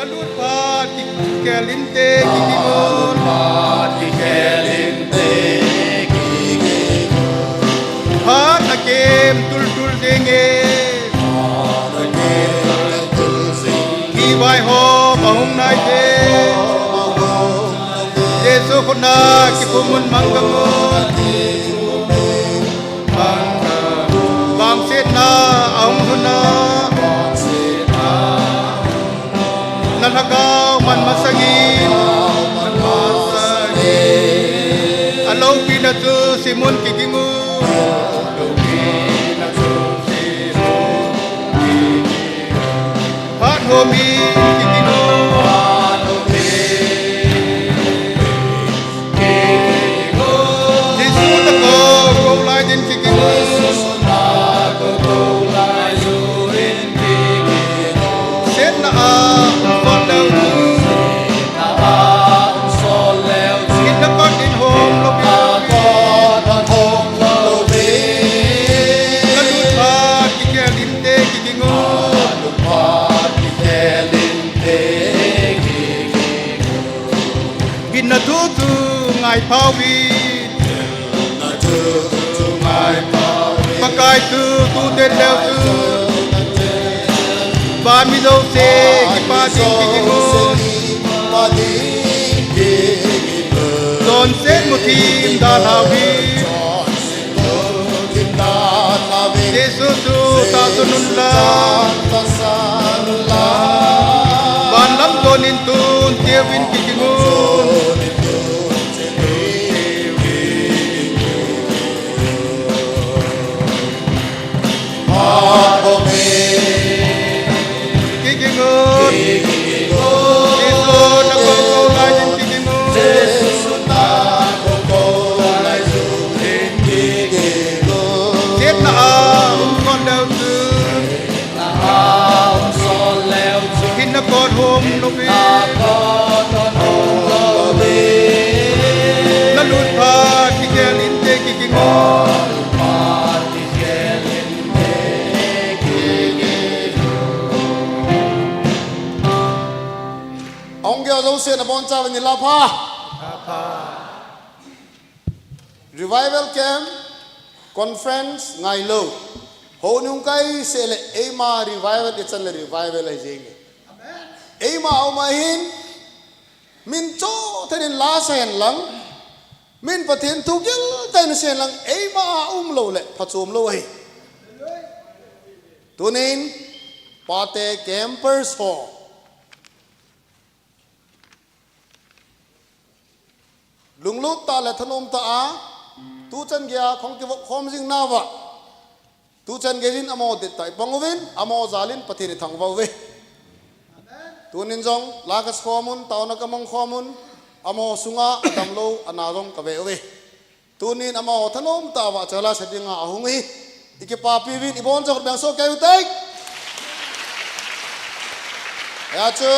Lalut pa kikelinte kikingon Hat nakem tul denge Kiwai ho mahung nai te Yesu kona kipumun manggamon Bang set na aung huna Nanagaw man masagin Alaw pinatu simon kikingun Hat homi kikingun Jisu tako gulay din kikingun Set na Ngài phao vi Pakai tu tên leo tu Ba mi dâu xe Kipa dinh kikingon Don sen một thim đàn hào vi Jesus tu ta sunun la Ban lam donin tun tiawin kikingon Kikingon Yesu nako kaulay din kikingon Set na kon daw tu Hinakot hom lobi Lalut pa kikelinte kikingon Dấu sen ở bon cha về la pha revival camp conference ngày lâu hồ nhung cái sẽ là ema revival để chân là revival hay gì ema ông mà hin min cho thế nên lá sen lắng min phát hiện thu kill tên sen lắng ema lâu lệ phát chôm lâu hay tu nên pate campers hall lung lut ta là thanom ta a tu chân gya khong ki khom jing na wa tu chân ge jin amo de tai bangovin amo zalin pathini thang wa we tu nin jong la ka khomun taw na ka mong khomun amo sunga adam lo ana jong ka ve we tu nin amo thanom ta wa chala sedinga ahung hi ike pa pi win ibon jok bang so kai utai ya chu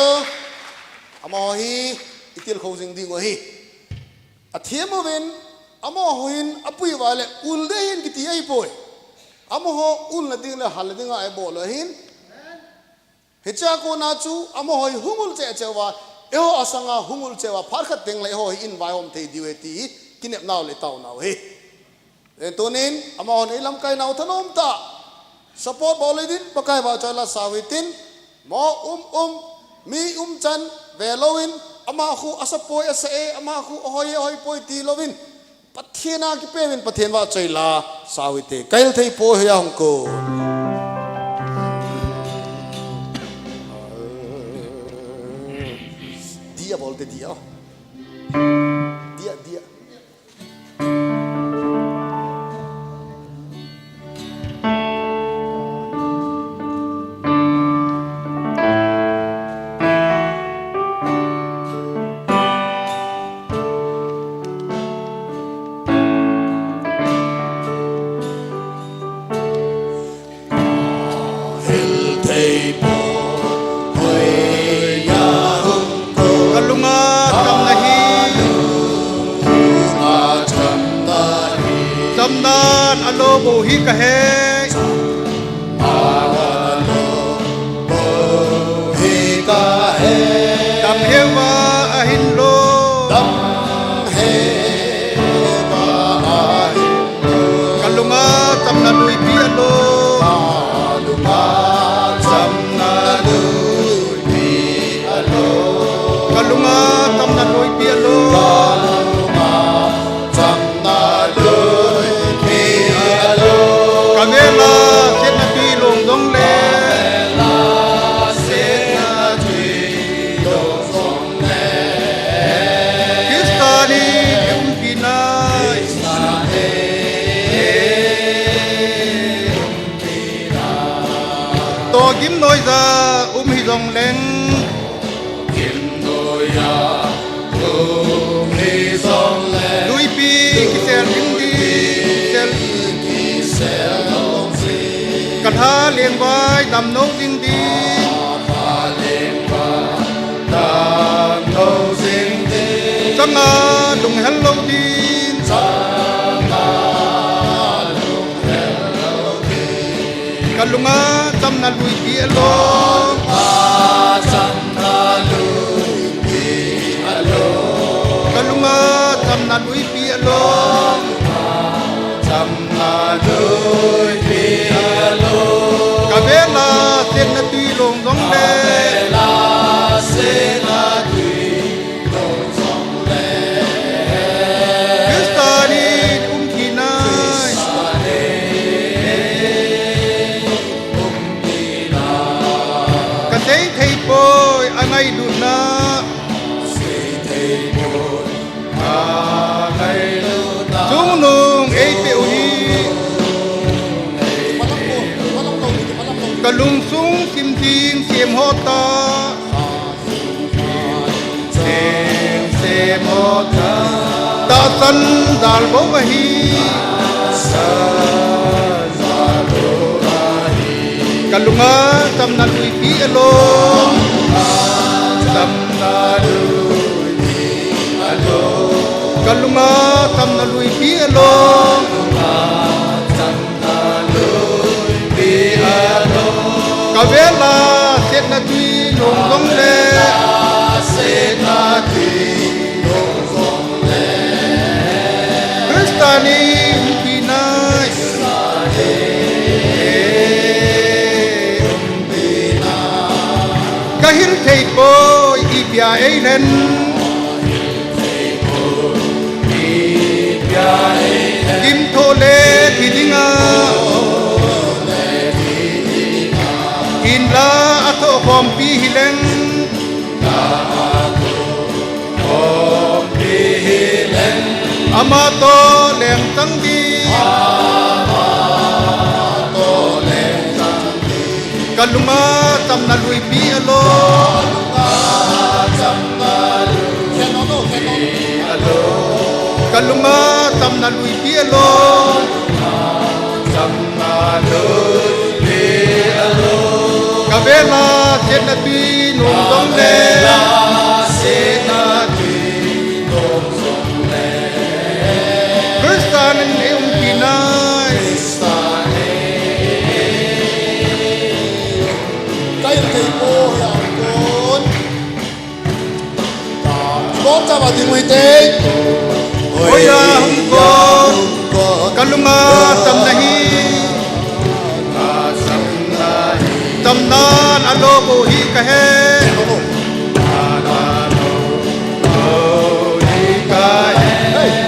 amo hi itil kho jing ding wa hi Athiam oven amo hoin apui wale ul de hin kiti ai poi amo ho ul na ding la hal ding ai bo lo hin hecha ko na chu amo hoi hungul che chewa eho asanga hungul chewa pharkhat teng le ho in vai hom thei diwe ti kinep naw le taw naw he en tonin amo hon ilam kai naw thanom ta support bolidin pakai ba chala sawitin mo mi chan veloin ama khu asapoi asae ama khu hoi poi ti lovin pathena ki pevin pathen wa chaila sawite kail thei po ya hongko dia bolte dia alo bo hi ka he alo bo hi ka he kalunga tam na lui pi alo kalunga tam na lui pi alo kavela set na pi long dong le Kristani pinai to kim noi ra hi dong leng lui pi ki sel hin di sel kan ha lien vai dam no ding di changa lung hel lo din kalunga tam na lui pi alo kalunga tam na lui pi alo kavela sen na tui long dong le Kristani kinai ka sei thei poi angai du na chung nung ei pe ui kalung sung sim ting sim hota sim hota ta san dal bo hi kalunga tam na lui pi alo tam na lui pi alo kalunga tam na lui pi alo kavela set na tui long dong le Kristani pinai kahil thei poi ibia ei len kim thole thidinga in la ato khom pi hileng ama to leng tang di kalunga tam na lui pi alo kalunga tam na lui pi alo kavela set na tui nung dong le Kristani pinai Và tiếng Huy Tế ôi ya hum ko kalunga tam nahi tam nan alo ko hi kahe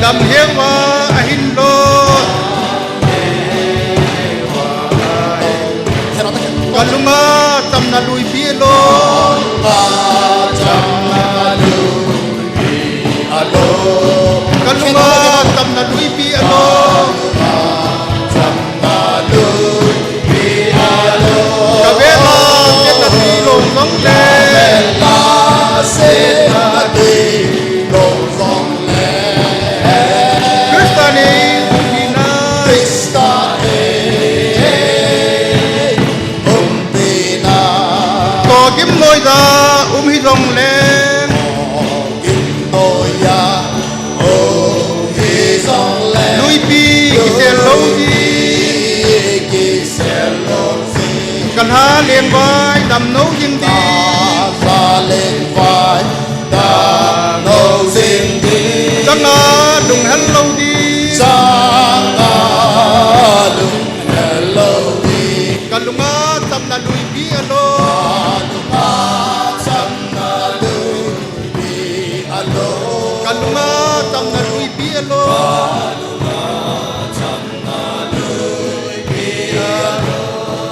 dam hewa ahin lo kalunga tam na lui pi lo kalunga tam na lui pi alo kavela set na tui long dong le Kristani pinai to kim noi ra hi dong le lui pi ki sel lo di kan ha lien vai dam no ding di changa nga lung hello đi sang nga lung hello đi kalunga tam na lui bi alo kalunga sam na lui bi alo kalunga tam na lui bi alo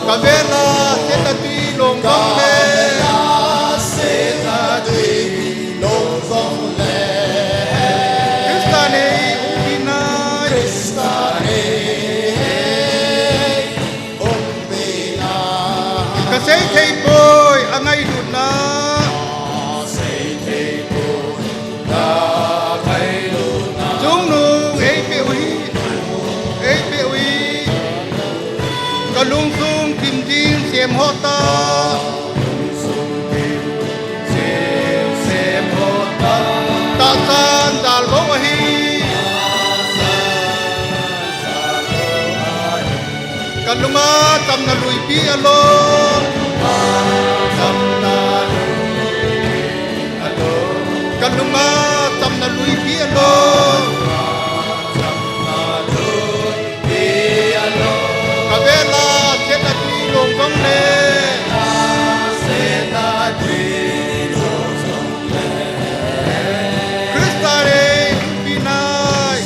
kavela seta tui long vang le kristane ubina kasei thei boy angai lut na chung nu ei pe ui kalung sung kim jing xiêm hota ta san dal bo hi kalunga tam na lui pi alo kalunga tam na lui pi alo kavela seta tui long vang le kristane ubinai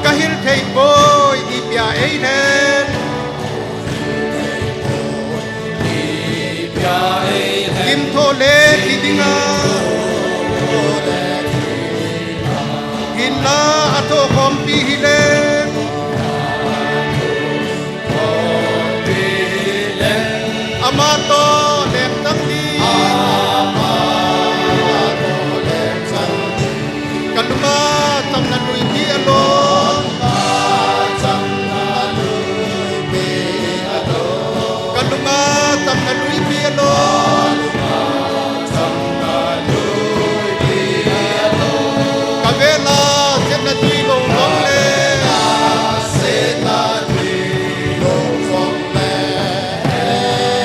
kahil thei boy ipya einen kim thole tidinga hinla ato khom pi hilen amato lem tamdi kalunga tam na lui pi alo kalunga tam na lui pi alo kavela seta tui long long le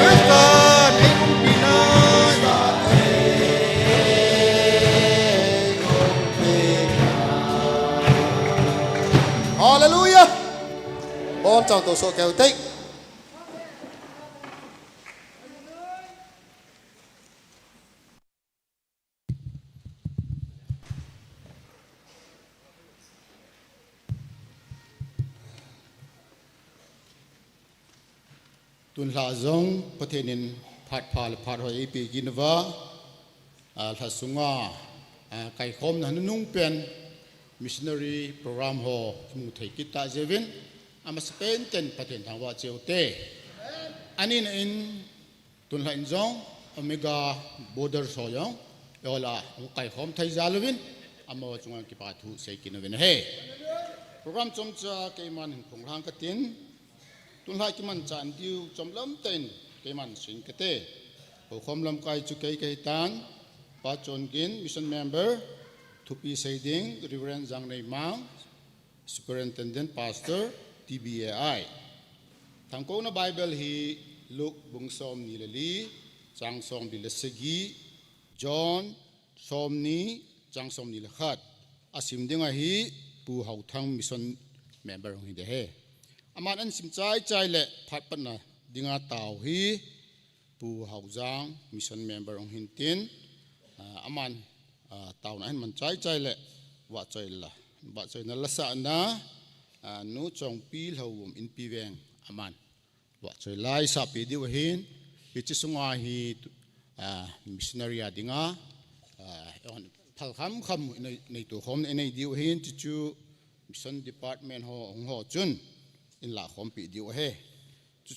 kristane ubinai Hallelujah. Bon chào tổ số kêu tích. tuần la zong pathenin phat phal phat hoi pi ginwa tha sunga kai khom na nung pen missionary program ho mu thei kita jevin ama spain ten pathen thangwa cheute anin in tun la in zong omega border so yong yola kai khom thai zalovin ama chunga ki pa thu sei kinwen he program chom cha ke man phung hang ka tin tuần lai cái mình chán diu trong lắm tên cái mình sinh cái tê, hồ khom lâm kai chu cái tan, ba chọn kiến mission member, thu pi xây ding Reverend Giang Nei Mang, Superintendent Pastor TBAI, thằng cô na Bible hi Luke bung som ni lali, Giang som ni lesegi, John som ni Giang som ni lekhat, asim dinga hi pu hậu thang mission member hi de he. Aman an sim chai le phat pan na dinga taw hi pu hau jang mission member ong hin tin aman taw na man chai le wa chai na la sa na nu chong pi hawum in pi weng aman wa chai lai sa pi di wa hin pi chi sunga hi missionary adinga on phal kham nei tu khom nei di wa hin chu mission department ho chun in la khom pi diu he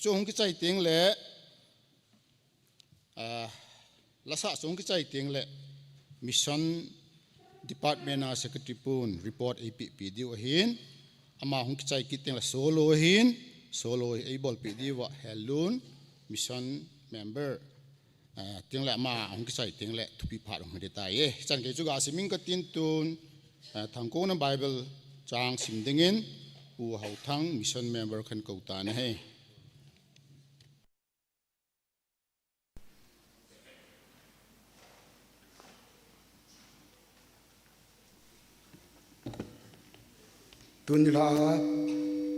chu hong ki chai teng le la sa song ki chai teng le mission department a secretary pun report ap pi diu hin ama hong ki chai ki teng la solo ei bol pi diu wa helun mission member teng le ma hong ki chai teng le thupi phat hong de tai e chan ke chu ga siming ka tin tun thang ko na bible chang sim dingin pu hau thang mission member khan ko ta na he tunila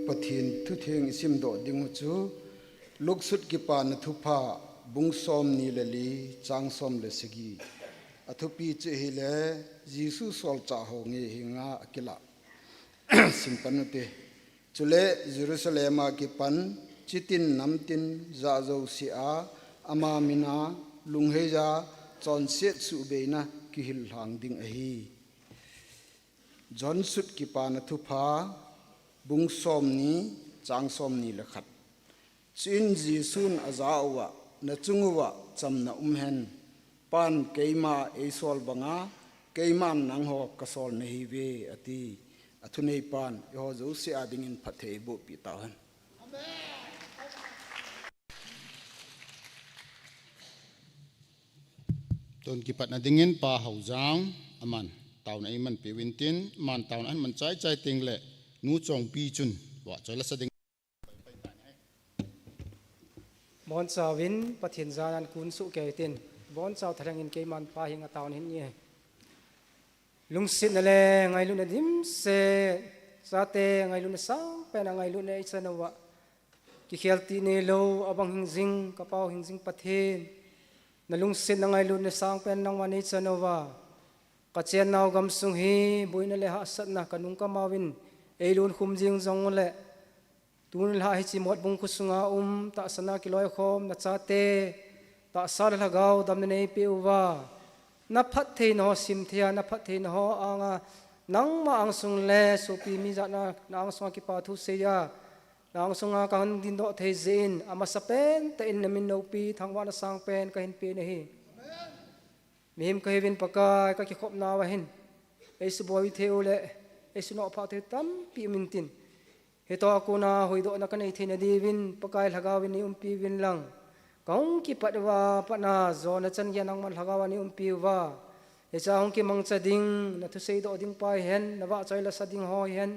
pathin thu theng isim do dingu chu luksut ki pa na thupa bungsom ni lali changsom le sigi athupi che hi le jisu sol cha ho nge hinga akila simpanute chule jerusalem ki pan chitin namtin za zo sia ama mina lungheja chon set su beina ki hil hang ding a hi jon sut ki pa na thupa bungsom ni changsom ni la khat chin jisun azawa na chunguwa chamna umhen pan keima eisol banga keimam nang ho kasol nei ve ati athunei pan yo zo se ading in phathei bo pi tahan ton ki pat na dingin pa hauzang aman taun ai man pe wintin man taun an man chai chai ting le nu chong pi chun wa chola sa ding Bon Sawin pathin zanan kun su ke tin bon saw tharang in ke man pa hinga taun hin ye lungsin le ngai lu na dim se sate ngai lu na sang pe na ngai lu na isanawa ki khelti ne lo abang hingjing kapaw hingjing pathin na lungsin na ngai lu na sang pe nang wani isanawa kachen naw gam sung hi buina le ha sat na kanung kamawin eilun khumjing jong le tun la hi chi mot bung khusunga ta sana kiloi khom na chate ta sar lagaw dam nei pe uwa na phat the no sim thia na phat the no anga nang ma ang sung le so pi mi za na nang sung ki pa thu se ya nang sunga kan din do the zin ama sapen ta in namin no pi thangwa na sang pen ka hin pe ne hi mihim ka hevin pakai ka ki khop na wa hin ei su boy the ule ei su no pha the tam pi min tin heto aku na hoido na kanai thina divin pakai lagawin ni umpi win lang kaung ki patwa pana zona chan ya nang man lagawa ni umpi wa e cha hong ki mang cha ding na thu sei do ding pai hen na wa choi la sa ding ho hen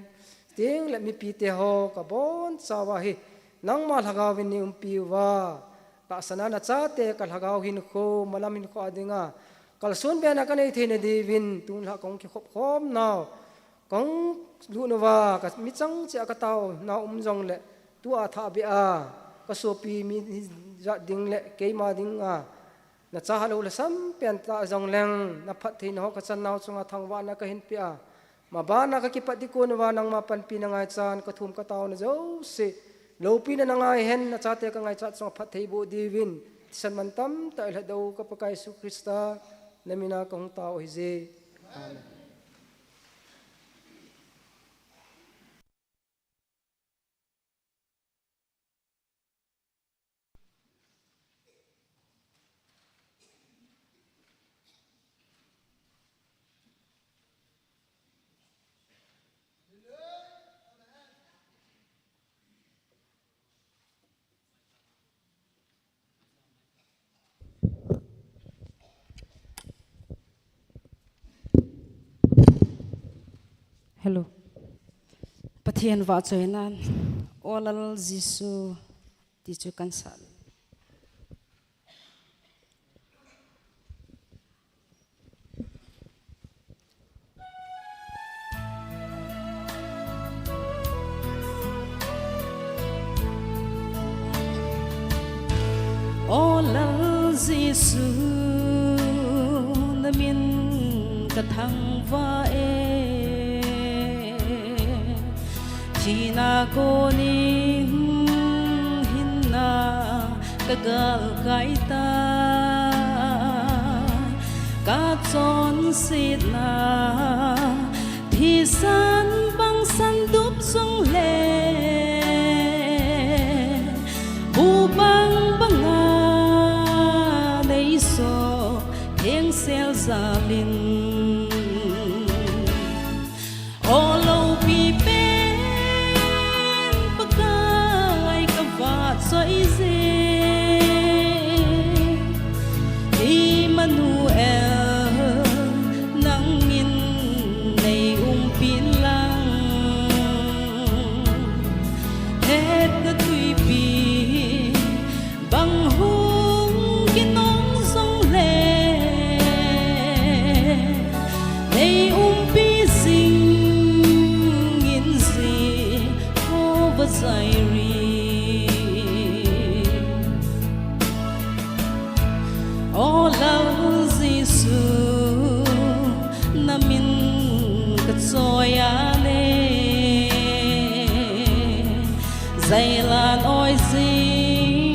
ting let mi pi te ho ka bon chawa hi nang ma lagawin ni umpi wa ta sana na cha te ka lagaw hin kho malam hin kho adinga kal sun be na kanai thina divin tun la kaung ki khop khom naw kong lu nova ka mi chang che ka taw na jong le tu a tha bi a ka so pi mi ja ding le ke ma ding a na cha halo la sam pen ta jong leng na phat thi no ka chan naw chunga thangwa na ka hin pi a ma ba na ka ki pat di ko nova nang ma pan pi na ngai chan ka thum ka taw na zo se lo pi na ngai hen na cha te ka ngai cha chong phat thei bo divin san man tam ta la do ka pa kai su krista namina ka hong taw hi je amen. Hello. Pathian va choinan olal jisu ti chu kansal. Olal jisu namin kathang va China ko ning hinna kagal kaita ka chon sit na thi san bang san dup sung le bu bang banga nei so heng sel zalin olo pi Emmanuel nangin nei pin lang het ka tui pi bang hung kinong song le dây lan ôi dính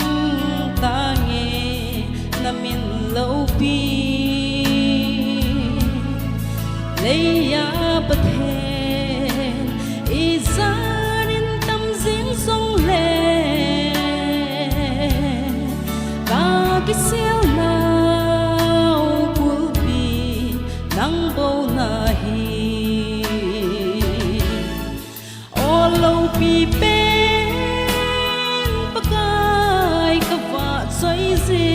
ta nghe nằm in lâu pi lấy ya bất hẹn ý ra đến tâm giếng sông lệ cả cái xéo nào của bi nắng bầu na hi ô lâu pi bên pakai ka va xoay dê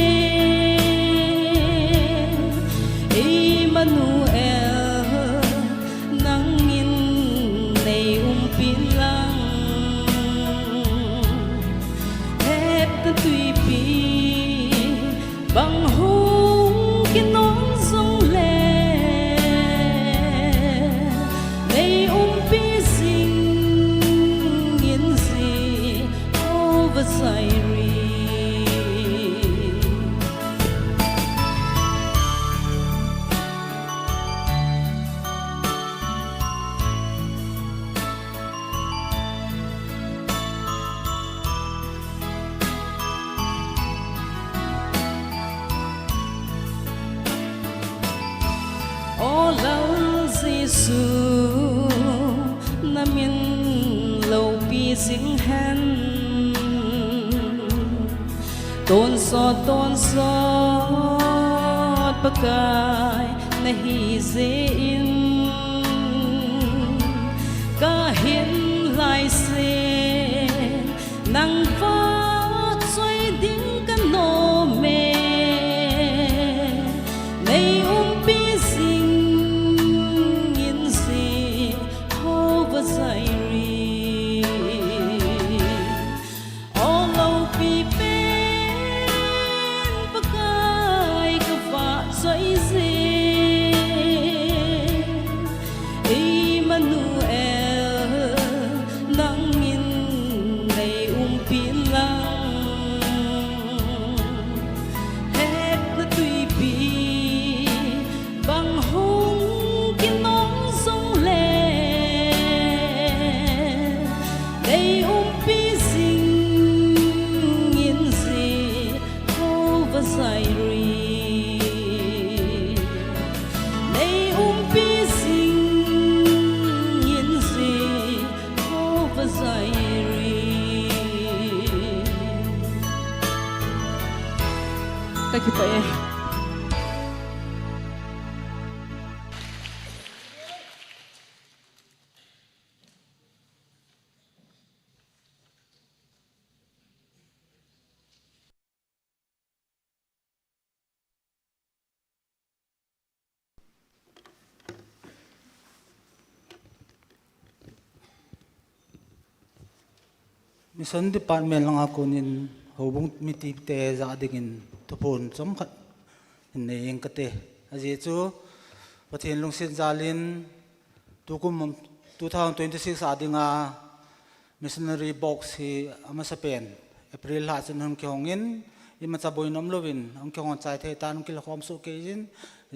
Emmanuel nang in nay pin lang hết ta tùy pi bằng hung cái nón sông lệ nay pi sinh in gì over Zaire. Ô lâu Giêsu nằm in lâu bi dính hen tôn sót pakai nahi dễ in cả hiến lại se nang phát xoay đinh căn nô mê nay bi sinh in gì over Zaire ô lâu bi bên pakai ka va xoay dê Emmanuel nang in nay pin lang hết na tùy pi bằng hung cái nón sông lệ đây pi sinh in gì over Zaire đây pi sinh in gì over Zaire. Thank you po eh. Mission department lang ako nin hubung mitipte za dingin tupon som khat nei kate aje chu pathin lungsin zalin tukum 2026 adinga missionary box hi amasa pen April ha chan ki hongin ima chaboy nom lovin ang kyong chai the tan ki khom su ke jin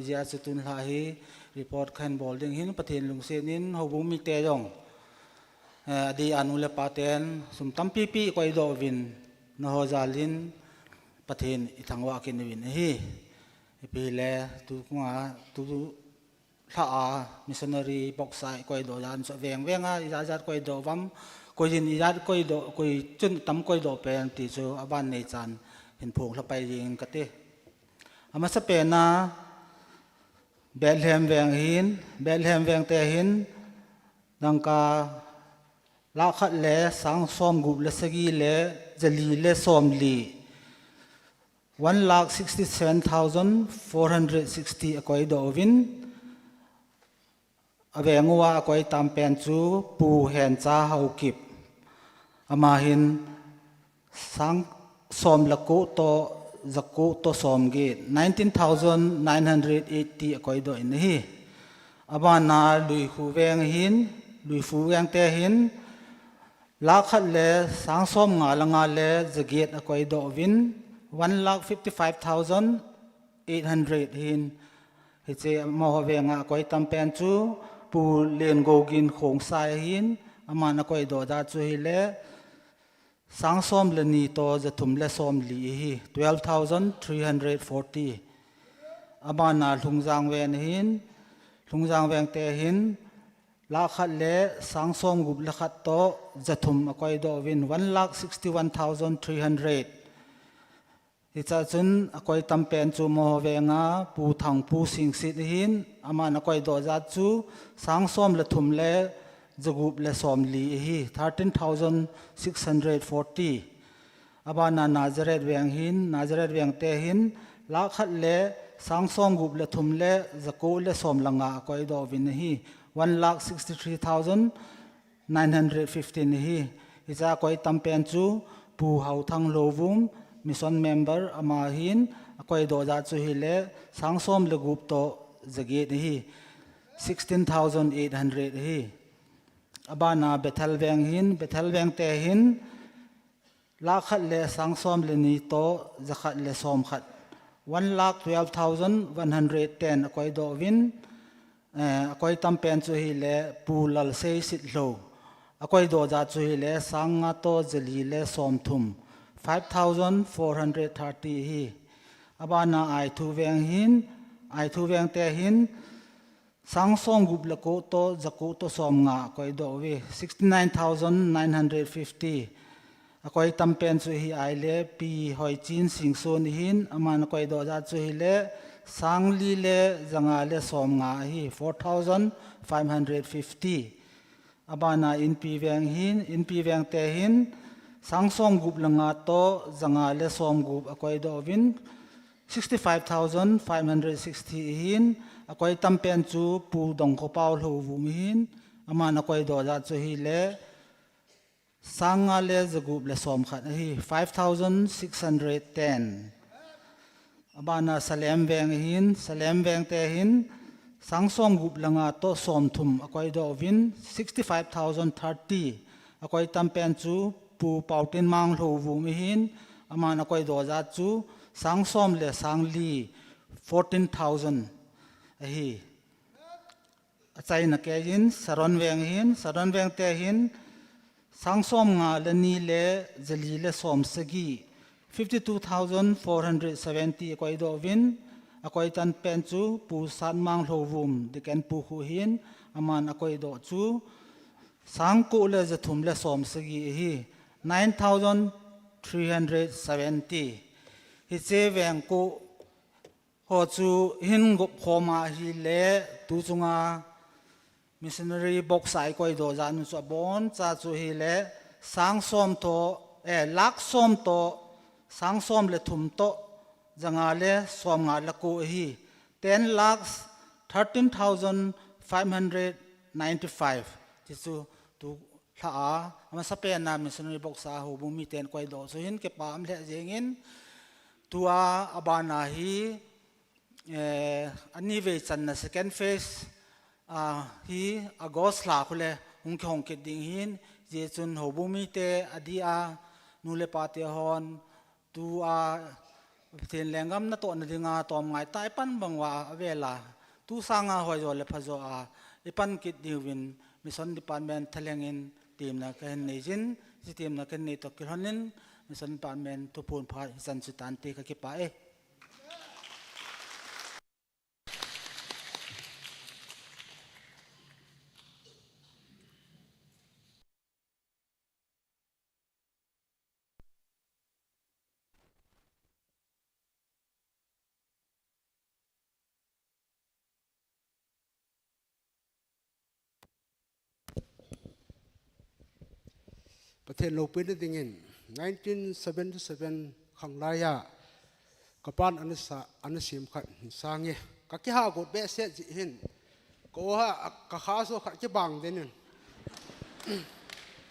ja chutun la hi report khan bolding hin pathin lungsin in hubung mi te jong di anule paten sum tampi pi koi do vin no ho zalin pathin ithangwa kin win hi pi le tu nga tu tha a missionary box sai koi do jan so veng venga ja ja koi do vam koi jin ja koi do koi chun tam koi do pen ti chu aban nei chan hin phung la pai ring kate ama sa pe na Bethlehem veng te hin dangka la khat le sang som gup le sagi le jali le som li 1,67,460 akoi do win avengwa akoi tampen chu pu hen cha hau kip ama hin sang som laku to zaku to som ge 19,980 akoi do in hi abana lui hu veng hin lui fu veng te hin la khat le sang som nga le zaget akoi do win 1,55,800 hin hi che mo venga akoi tampen chu pu len go gin khong sai hin amana koi do da chu hi le sang som le ni to zathum le som li hi 12,340 abana lungjang wen hin lungjang weng te hin la khat le sang som gup le khat to zathum akoi do win 1,61,300 Icha chun akoi tampen chu mo wenga pu thang pu sing sit hin aman akoi do za chu sang som le thum le zagup le som li hi 13,640 abana Nazareth weng hin Nazareth weng te hin la khat le sang som gup le thum le zaku le som langa akoi do win hi 1,63,915 hi icha akoi tampen chu pu hau thang lovum mission member ama hin akoi do za chu hi le sang som le gup to zage hi 16,800 hi abana bethel weng hin bethel weng te hin la khat le sang som le ni to zakhat le som khat 1,12,110 akoi do win akoi tampen chu hi le pu lal sei sit lo akoi do za chu hi le sang nga to jali le som thum 5,430 hi abana ai thu weng hin ai thu weng te hin sang som gup la ko to zaku to som nga koi do we 69,950 akoi tampen chu hi ai le pi hoi chin sing son hin aman koi do za chu hi le sang li le zanga le som nga hi 4,550 abana in pi weng hin in pi weng te hin sang som gup langa to zanga le som gup akoi do win 65,560 hin akoi tampen chu pu dong ko paul ho vum hin aman akoi do za chu hi le sanga le zagup le som khat hi 5,610 abana salem weng hin salem weng te hin sang som gup langa to som thum akoi do win 65,030 akoi tampen chu pu pautin mang lo vum hin aman akoi do za chu sang som le sang li 14,000 hi achai na ke hin saron weng te hin sang som nga le ni le jali le som sagi 52,470 akoi do win akoi tan pen chu pu san mang lo vum de ken pu khu hin aman akoi do chu sang ko le zathum le som sagi hi 9,370 hi che weng ko ho chu hin gop khoma hi le tu chunga missionary box ai koi do za nu so bon cha chu hi le sang som to lak som to sang som le thum to zanga le som nga la ko hi 10,13,595 ti chu tu tha ama sape na missionary box a ho bumi ten koi do so hin ke pam le jengin tua abana hi ani ve chan na second phase hi August la khule hung khong ke ding hin je chun ho bumi te adia nule pa te hon tu ten lengam na to na dinga tom ngai tai pan bangwa vela tu sanga hoi zo le phazo ipan kit diwin mission department thalengin team na kan nejin ji team na kan nei to kilhonin mission department to pun pha san sutan te ka ke paประเทศโลปินดิ่งอิน1977ขังลายะกับปานอันสิมขัดสร้างเงกักที่หากดเบสเซจิหินก็ว่ากักข้าโซขัดจะบังเดนิน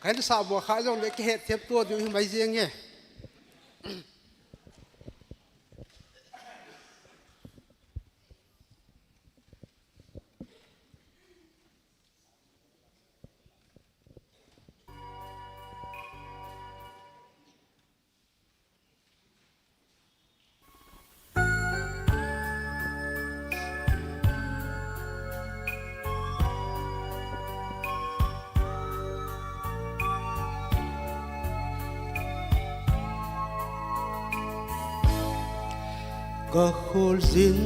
ใครจะสาวบัวข้าจงเด็กเหตุเทียบตัวอยู่ที่ไม่เจียงเง ก็โคลจิน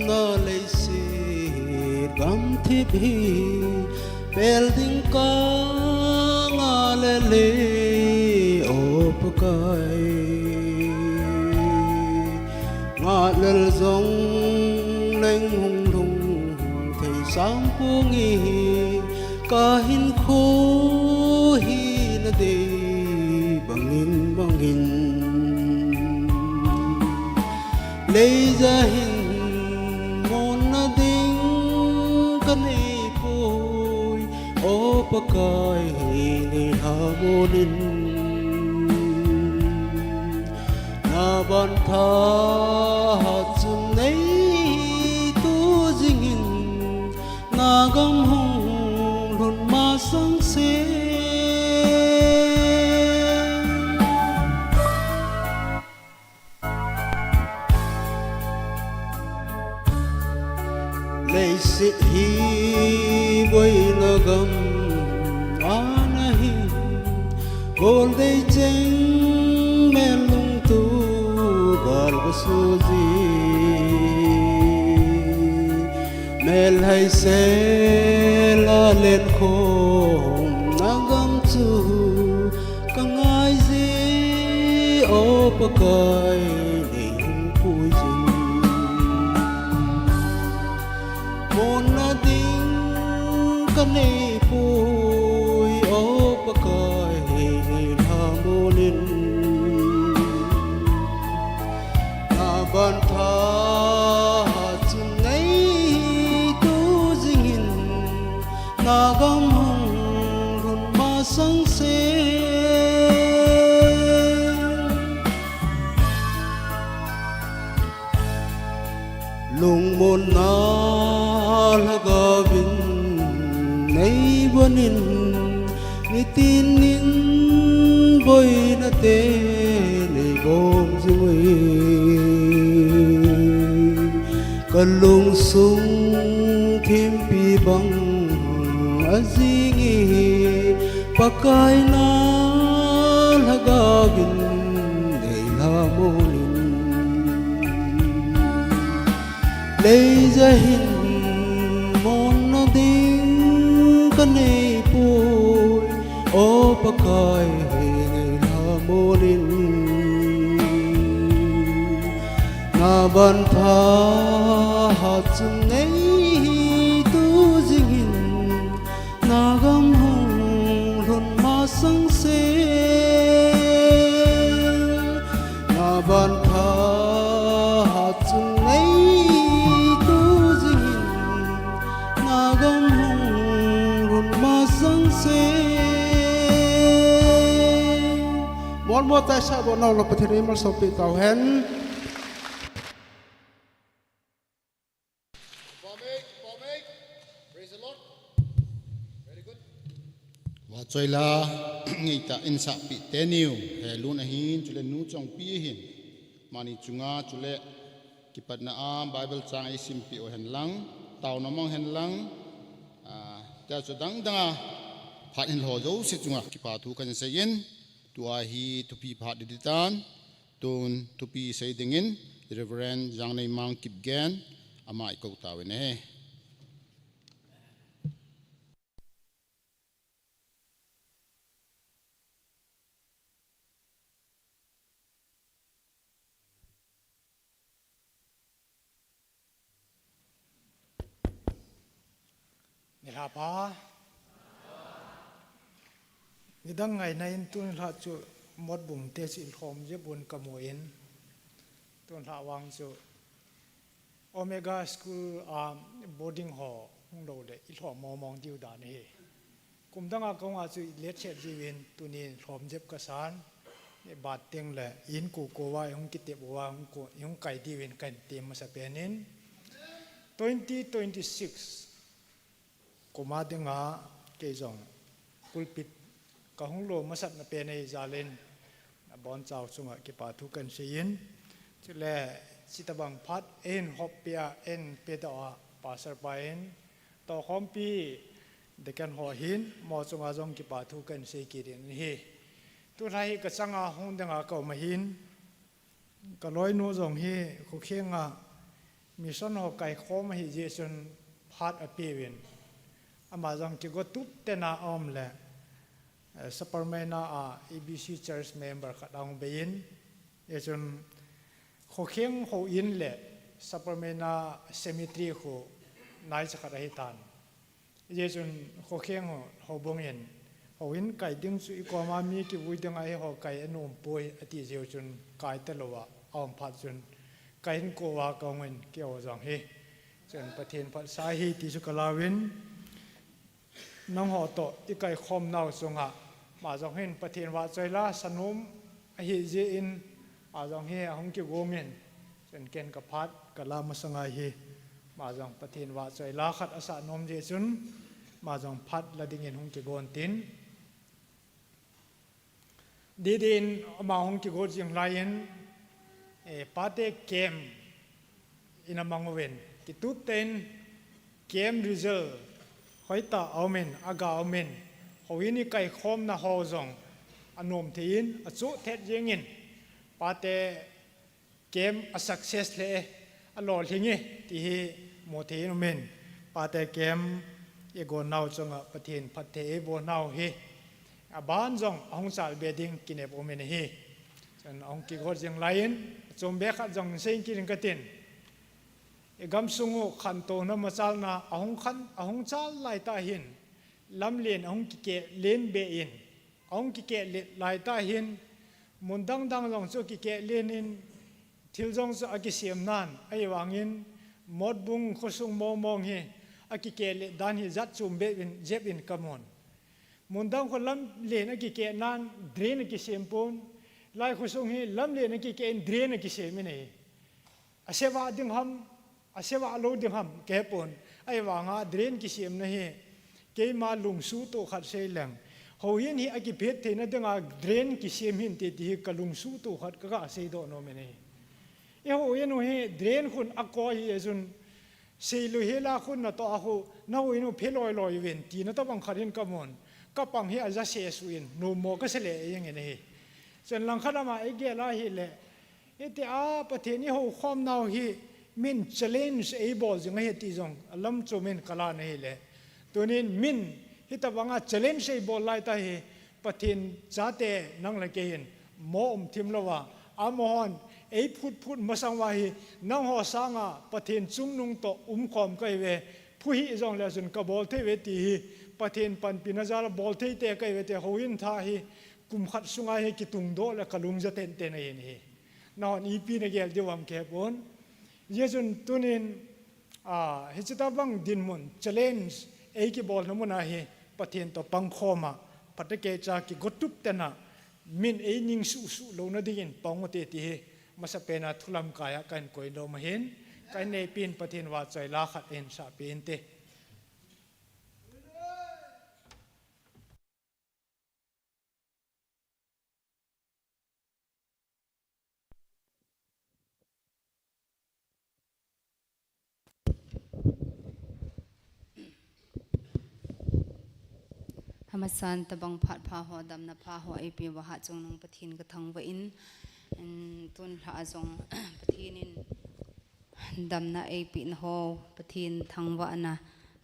น่าเลยสิกำทิพีเปลดิงกางาเลเลโอปกายงาเลลจงเล็งหงทุงที่สามพวงอีกาหินโคหินเดบังหินเลยจะเห็นมนนาดิงกันไอ้ปุยโอปกายในหาโมนินนาบันทาจุนในตัวจิงินนากำหงลุนมาสังเสเลยสิฮีบอยนกำอานาหิโกลได้เจงเมลุงตูกาลบสุจีเมลให้เซลาเลนโคมนากำจูกังไอซีโอปกายในหุงปุยจิงมนนาดิงกันในปุยโอปกายหาโมนินนาบันทาจุนในตูจิงินนากำหงรุนมาสังเสลุงมนนาละกาบินในบนินนิตินินบอยนาเตในกอมจิงวยกันลุงสุงทิมปีบังอาจิงีปากายนาละกาบินในลาโมนินเลยจะเห็นมนนาดิงกันในปุยโอปกายในลาโมนินนาบันทาหัดจุนในตูจิงินนากำหงรุนมาสังเสนาบันทาหัดจุนในตูจิงินนากำหงรุนมาสังเสมอนมอแต่ชาบนเอาลประเทศนี้มาสบิตเอาเห็นว่าจอยลางี้ตาอินสับปิเตนิวเฮลุนหินจุเลนูจงปีหินมานิจุงาจุเลกิปัดนาอาไบเบิลจางไอซิมปิโอเห็นลังเต่านมองเห็นลังแต่จะดังดังพัดเห็นหอโจสิจุงากิปาทูกันเสียนตัวฮีทุปีพัดดิตานตุนทุปีเสียดิงินเรเวรนยังในมังกิบแกนอามาอีกตาเวเน่นี่ลาพานี่ดังไงในตุนลาจูมดบุ่งเตสิลอมเจ็บบุญกมวยนตุนลาวางจูโอเมก้าสคูลบอร์ดิ้งหอห้องเราเดอิลอมมองดิวดานเฮกุมตั้งอากงอาจูเลดเชดจีวินตุนีลอมเจ็บกษานนี่บาดเตียงแหละยินกูโกวาห้องกิเตบวาห้องไก่ดิวินกันเต็มมาสเปนิน2026กูมาดึงหาเกจงกุลปิดกะหงโลมาสัตนาเปในจาเลนบอนเจ้าสงะกิปาทุกันเสียนจุเลสิตบังพัดเอ็นฮอปเปียเอ็นเปตอาปาสร์ไปเอ็นต่อคอมปีเด็กกันหัวหินมอสงะจงกิปาทุกันเสียกิรินเฮตุไรก็สังอาหงดังอาเก่ามาหิน ก็ร้อยนู้จงเฮคุเคียงมีส่วนหัวไก่โคมาฮิเจจนพัดอภิวินอามาจังกิกตุบเตนาอมแหละสปอร์แมนาABC Church Member ขัดเอาไปยินจนคุเคียงหัวอินแหละสปอร์แมนาเซมิทรีหัวนายจะขัดให้ทานจนคุเคียงหัวบงเงินหัวอินไก่ดิ้งสุอีกว่ามามีกิบุยดึงไอหัวไก่อนุมป่วยอติเจียวจนไก่ตลอดอมพัดจนไก่หินโกวากงเงินเกี่ยวจังเฮจนประเทศพัดสาเหตุที่สุกลาวินน้องหัวโตอีไก่คอมนาวสงะมาจังเห็นประเทศว่าใจลาสนุมอหิเจอินมาจังเฮหงกิโกเงินจนเกณฑ์กับพัดกลามาสงายเฮมาจังประเทศว่าใจลาขัดอาสานมเจจุนมาจังพัดละดิ่งเงินหงกิโกนตินดีดินมาหงกิโกจิงไลน์ปาเตเกมอินามังเวนกิตุเตนเกมรีเซลหอยตาเอาเมนอากาเอาเมนหอยนี่ไก่คอมนาฮอซองอนุมทีนอจุเท็ดยิงินปาเตเกมอสักเซสเลอลอลิงิที่โมทีนเมนปาเตเกมเอโกนาวจงประเทศพัทเทโบนาวเฮบ้านจงองศาเบดิงกินเอโอเมนเฮจนองกิโกจิงไลน์จงเบกจงเซงกินกตินกำสุงขันโตนมาจัลนาอหงจัลไลตาหินลำเลียนอหงกิเกเลนเบอินอหงกิเกไลตาหินมุนดังจงสุกิเกเลนินทิลจงสุอากิเสียมนานไอวางินมดบุงขุสุงมองเฮอากิเกเลดานฮิจัดจุมเบอินเจ็บอินกมอนมุนดังคนลำเลียนอากิเกนานเดรนอากิเสียมปนไล่ขุสุงเฮลำเลียนอากิเกนเดรนอากิเสียมินเออาเสวะดึงหำอาเสวะโลดึงหำแก่ปนไอวางาเดรนกิเสียมนะเฮเกมาลุงสู้โตขัดเซลังเขาเห็นฮีอากิเพชเทนะดึงอาเดรนกิเสียมหินติที่กลุงสู้โตขัดก็เซโดโนเมเนเอโหเห็นเฮเดรนคุณอากอยจุนเซลุเฮลาคุณนะต่ออาหูน่าวินุเพลอยเวนตีนะต้องบังคับเห็นกมอนก็ปังเฮอาจจะเสียสุอินโนโมก็เสลยังไงเฮจนหลังขณะมาไอเกล่าเฮเลเอติอาประเทศนี้เขาความน่าเฮมิน challenge able จึงให้ตีจงลำจูมินกลาเนเลยตัวนี้มินฮิตาวัง challenge able ไล่ตาเฮปะทินจัตเตนังละเกหินโมอมทิมละว่าอามฮอนพูดมาสังวาฮีนังหัวสังปะทินจุงนุงโตคอมก็เวผู้ฮิจงเลสุนกบอลเทเวตีฮีปะทินปันปินาจาร์บอลเทเตก็เวเตหูอินท่าฮีกุมขัดสุงไอกิตุงโดและกลุงจะเต้นเต้นเองฮีนอนอีปีนเกลเดียวมแคบอนเยจุนตุนินฮิจิตาบังดินมุน challenge เอกิบอลนมุนาเฮปะเทียนต่อปังคอมาปัตตะเกจากิกตุบเตนะมินเอนิงสุโลนดินปองเตติเฮมาสเปนาทุลัมกายกันกอยโลมาเห็นกันในปีนปะเทียนว่าใจลาขัดเอ็นสาปีนเตธรรมสารตะบังพัดพาหัวดำนับพาหัวไอปีวะหะจงนงปะทินกระทังวะอินตุนพระจงปะทินินดำนาไอปีนหัวปะทินทังวะนะ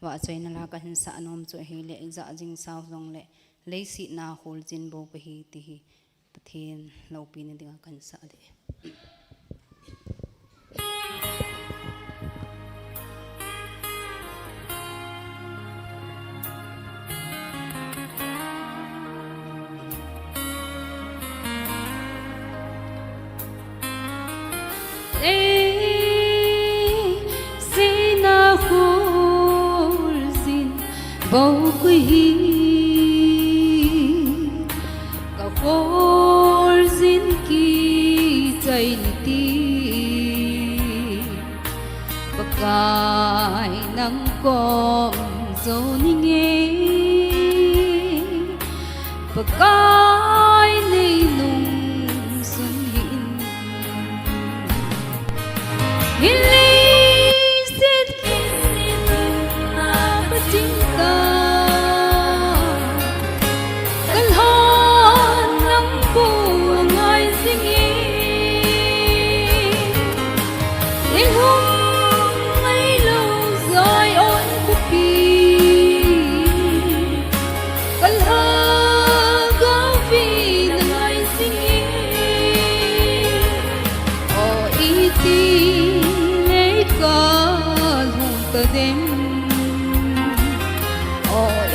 วะใจนลากันสะนมจุเฮเลจะจิงสาวจงเลเลยสินาโฮลจินโบปะฮีติฮีปะทินเราปีนดิงกันสะเดbầu quy cả khối xin kỳ chạy đi và cài nắng con dấu nghe và cài này nung xuân hiện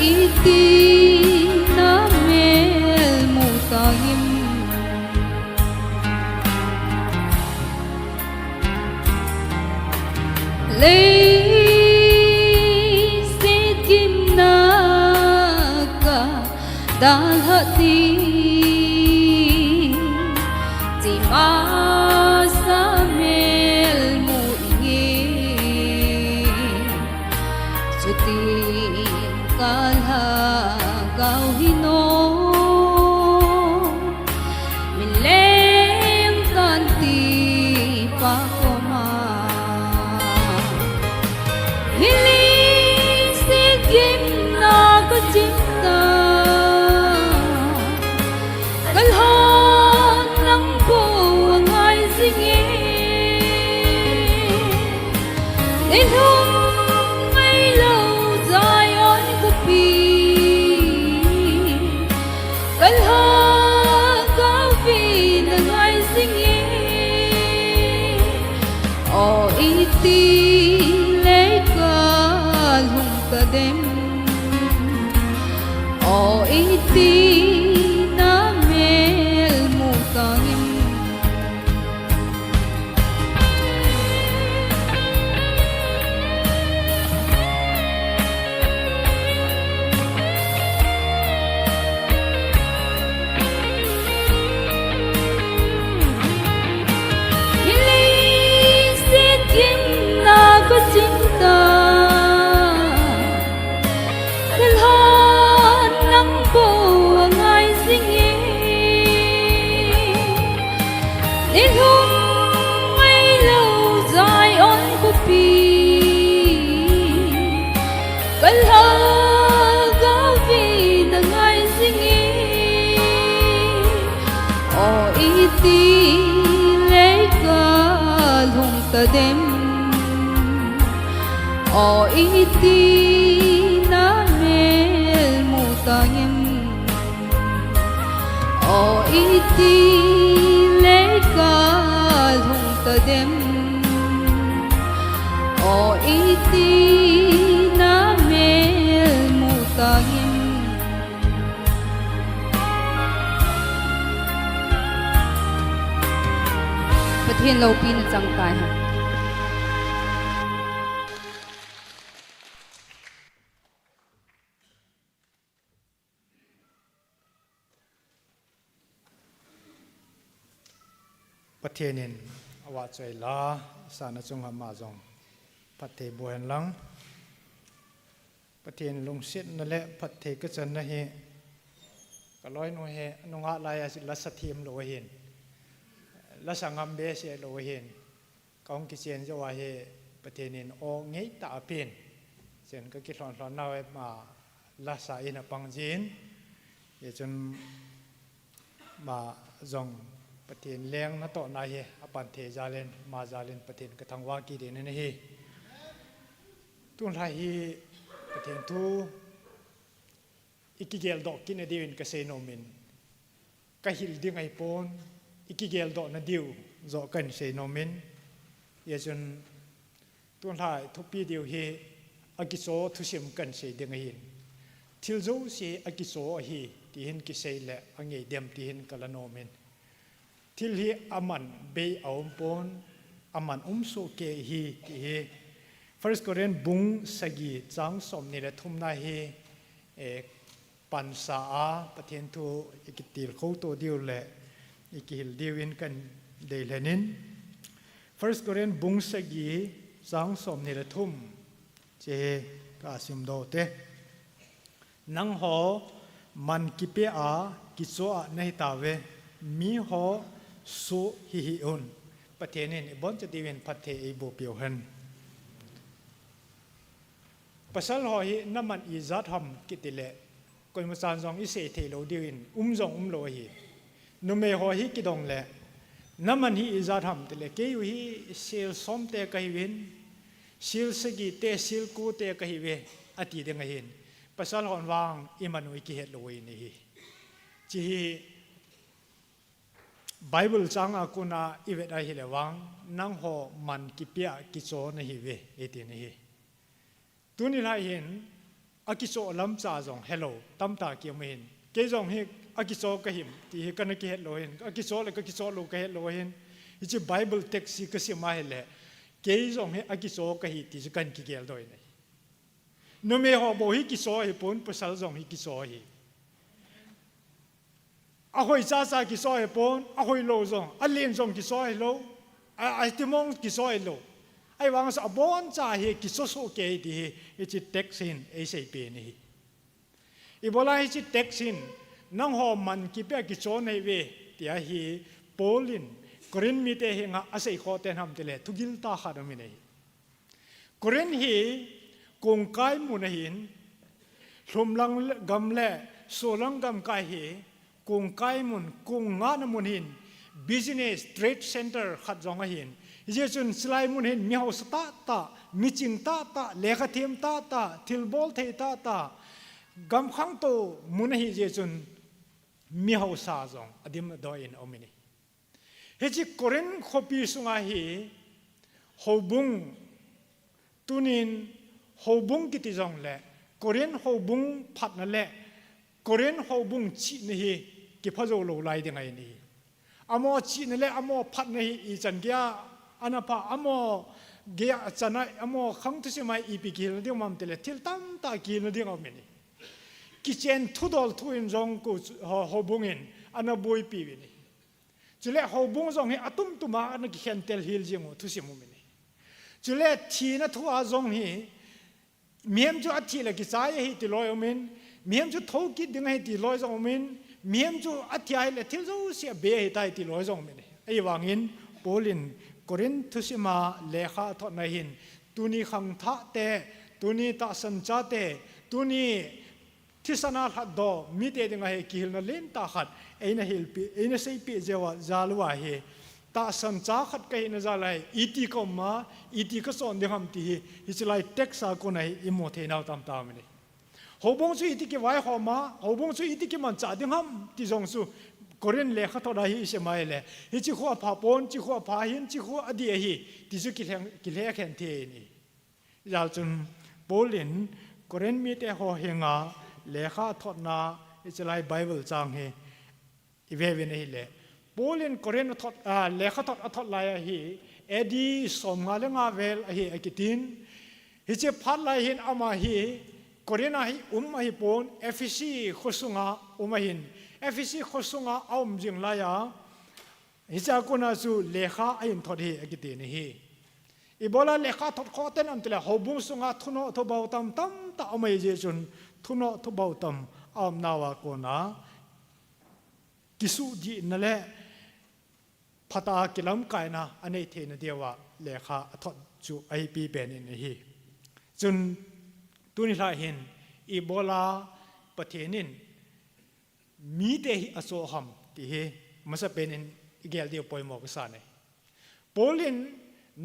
iti na mel mo tangim lấy xin kim na ka dal hati chỉ ma sa mel mo ingi suti kalha gao hino min lem kanti pa ko ma hiling sigim na ko jinta kalhan ng buwang ay singi đến hôm ngày lâu dài ôn của pi kalhan cao vì là ngày singi o iti lấy cả lung ta đêm o iti na mel mo tangim hiling sigim na ko cinta kalhan ng buwang ay singi đến hôm ngày lâu dài ôn của pi kalhan cao vì là ngày singi o iti lấy cả lung ta đêm o iti na mel mo tangim o iti lấy cả lung ta đêm o iti na mel mo tangim Pathian lâu pin chẳng tai ha Pathianin awa choi la sana chung hama jong pathe bohen lang pathian lung sit na le pathe ka chan na he kaloi no he nunga la ya la sathim lo hin la sangam be se lo hin kaung ki chen jo wa he pathianin o ngei ta pin chen ka ki hlon hlon na we ma la sa ina pangjin ye chun ma jong pathian leng na to na he apan the jalen ma jalen pathian ka thangwa ki de ne hi tun la hi pathian tu ikigel do kin edin ka se no min ka hil ding ai pon ikigel do na diu zo kan se no min ye chun tun la thupi diu hi akiso thusim kan se ding hi thil zo se akiso hi ti hin ki se le ange dem ti hin kala no min thil hi aman be aum pon aman so ke hi ti hi first korean bung sagi chang som ni le thum na hi e pan sa a pathian thu ikitil kho to diu le ikil diwin kan de lenin first korean bung sagi chang som ni le thum che ka sim do te nang ho man ki pe a ki cho a nei ta ve mi ho su hi hi un pathianin bon cha diwin pathe e bo pio han pasal ho hi naman i zat ham kitile koi ma san jong i se the lo diwin jong lo hi no me ho hi ki dong le naman hi i zat ham tile ke yu hi sil som te ka hi win sil sagi te sil ku te ka hi we ati de nga hin pasal hon wang i manui ki het lo ni hi chi Bible chang akuna ivet a hilewang nang ho man kipia kicho na hiwe eti ni hi tuni la hin อากิโซลำจ่าจง hello ตั้มตาเกี่ยวไม่เห็นเกยจงเฮอากิโซก็หิมที่เฮกันนักเฮโลเห็นอากิโซเลยก็กิโซโลก็เฮโลเห็นอีจีไบเบิลเท็กซี่ก็เสียมาเห็นเลยเกยจงเฮอากิโซก็หิที่จะกันกิเกลโดยนี่นเมหอโบฮิกิโซเฮปนภาษาจงฮิกิโซเฮอาหอยจ้ากิโซเฮปนอาหอยโลจงอาเลียนจงกิโซเฮโลไอติมงกิโซเฮโลไอวางสะบอนจ้าเฮกิโซโซเกยดีอีจีเท็กซินเอเซเปนี่อีบลาอีจีเท็กซินนังหอมันกิเปกิโซในเวที่ฮีโปลินกรีนมีเตหิงะอาศัยข้อเต็นทำเตเลทุกิลตาขาดมินเอกรีนฮีกงไกมุนหินสมลังกำเล่โซลังกำไกเฮกงไกมุนกงงานมุนหิน business trade center ขัดจงหินเจสุนสไลมุนหินมีหัวสตาตามิจิงตาตาเลขาเทียมตาตาทิลบอลเทตาตากำขังโตมุนหิเจสุนมีหัวซาจงอดีมดอยน์อมินีเฮจิกรีนขบีสุงาฮีหัวบุงตุนินหัวบุงกิติจงเล่กรีนหัวบุงพัดนั่นแหละกรีนหัวบุงชีนี่กิพะโจโลไลเดงไงนี่อโมชีนั่นแหละอโมพัดนี่อีจันเกียอันนั้นพะอโมเกียจันไออโมขังทุสิมาอีปีกิลเดียวมันเตเลทิลตัมตากิลเดียวเอาเมนี่กิเชนทุดอลทุอินจงกูหัวบุงอินอันนั้นบุยปีวินี่จุเลหัวบุงจงเฮอตุมตุมาอันนั้นกิเชนเตลฮิลจิงทุสิมุมินี่จุเลทีนัทว่าจงเฮเมียมจูอัฐิเลยกิจายให้ติลอยอมินเมียมจูทุกิดึงให้ติลอยจงอมินเมียมจูอัฐิให้เลยทิลจูเสียเบียให้ตายติลอยจงอมินไอ้วางหินโปลินกรินทุสิมาเลขาทอดในหินตุนีขังท่าเตตุนีตาสันจาเตตุนีทิศนาขัดดอมิเตดึงให้กิลนัลเลนตาขัดไอ้น่ะฮิลปีไอ้น่ะเซปีเจวะจาลวะเฮตาสันจาขัดกันนะจาไลอีตีก็มาอีตีก็สอนเดี๋ยวทำตีฮิจไลเท็กซ์ก็ในอิโมเทนเอาตามตามนี่หัวบงสุอีตีกี่ไว้หัวมาหัวบงสุอีตีกี่มันจ่าเดี๋ยวทำที่จงสุกรีนเลี้ยขทอดฮิเสมาเลยฮิจิขัวผาปนจิขัวผาหินจิขัวอดีฮิที่สุกิเลแข็งเทนี่ยาวจนโปลินกรีนมีแต่หัวเฮงาเลี้ยขทอดนาฮิจไลไบเบิลจางเฮอีเววินเฮเลยโปลินกรีนทอดเลขาทอดทอดลายฮีเอ็ดีสมงาเลงาเวลฮีไอกิตินฮิจิพัดลายหินอามาฮีกรีนฮีมาฮีปนเอฟซีขุสุงามาหินเอฟซีขุสุงาเอามจิงลายาฮิจิกุนาซูเลขาไอหินทอดฮีไอกิตินฮีอีบอลาเลขาทอดข้อเต้นอันตละหบุงสุงาทุนอทบาวตัมตัมตาอมาเยจุนทุนอทบาวตัมอามนาวาโกนากิสุดีนั่นแหละพัตากิลำกายนะอันนี้เทนเดียวว่าเลขาทอดจูไอปีเป็นนี่จนตุนิลาเห็นอีโบลาประเทศนินมีเตหิอโศหัมที่เฮมันจะเป็นอีกเดียวปอยหมอกษาเนี่ยโปลิน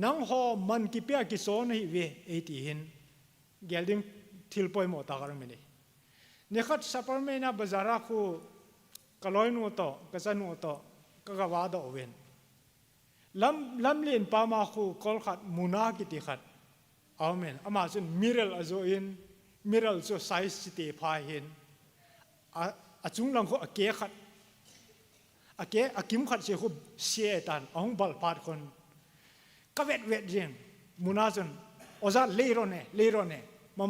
นังหอมันกิเปียกิโซนฮิเวเอติเห็นเกลดิงทิลปอยหมอกตาการมันเนี่ยขัดสัปเหร่อนะบาจาระคูกลอยนูโตกษันนูโตก็กวาดเอาเวนลำเลียนปามาคูกอลขัดมุนากิติขัดอาเมนอามาจนมิเรลอโซอินมิเรลโซไซส์ติพาเห็นอาจุงลังคูอาเกขัดอากิมขัดเสียคูเสียตันอ่างบัลพาดคนก็เวทเจนมุนาจนโอซาเลโรเน่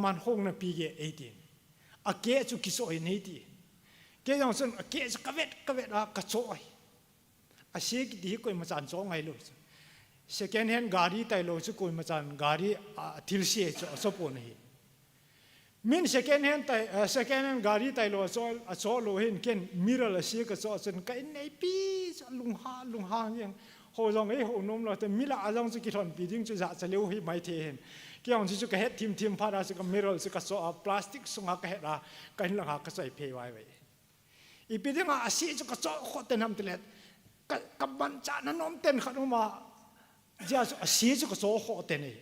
มันห้องน่ะปีเกเอตินอาเกจุกิโซอินเอติเกยองสันอาเกจุกเวทกระโจยอาเชกดีก็มาจานสองไงลูก second hand กาดีไตโลสุกุยมาจานกาดีทิลเสียจะสปอนให้มิน second hand กาดีไตโลโซโลเห็นเก่งมิราลเสียก็โซสันก็ในปีลุงฮายังหัวจงไอ้หัวนมเราแต่มิลาอาจงสุกิทอนปีดิ้งจะจะเลี้ยวให้ไม่เทียนเกี่ยงที่สุกเฮ็ดทีมพาราสุกมิราลสุกโซพลาสติกสุงหากเฮ็ดละก็เห็นหลังหากใส่เพย์ไว้อีปีดิ้งอาเสียจะก็โซขดเต็นทำตลอดกับบัญชานั้นน้อมเต้นขันออกมาจะอาเซียก็โซ่โคเต้นนี่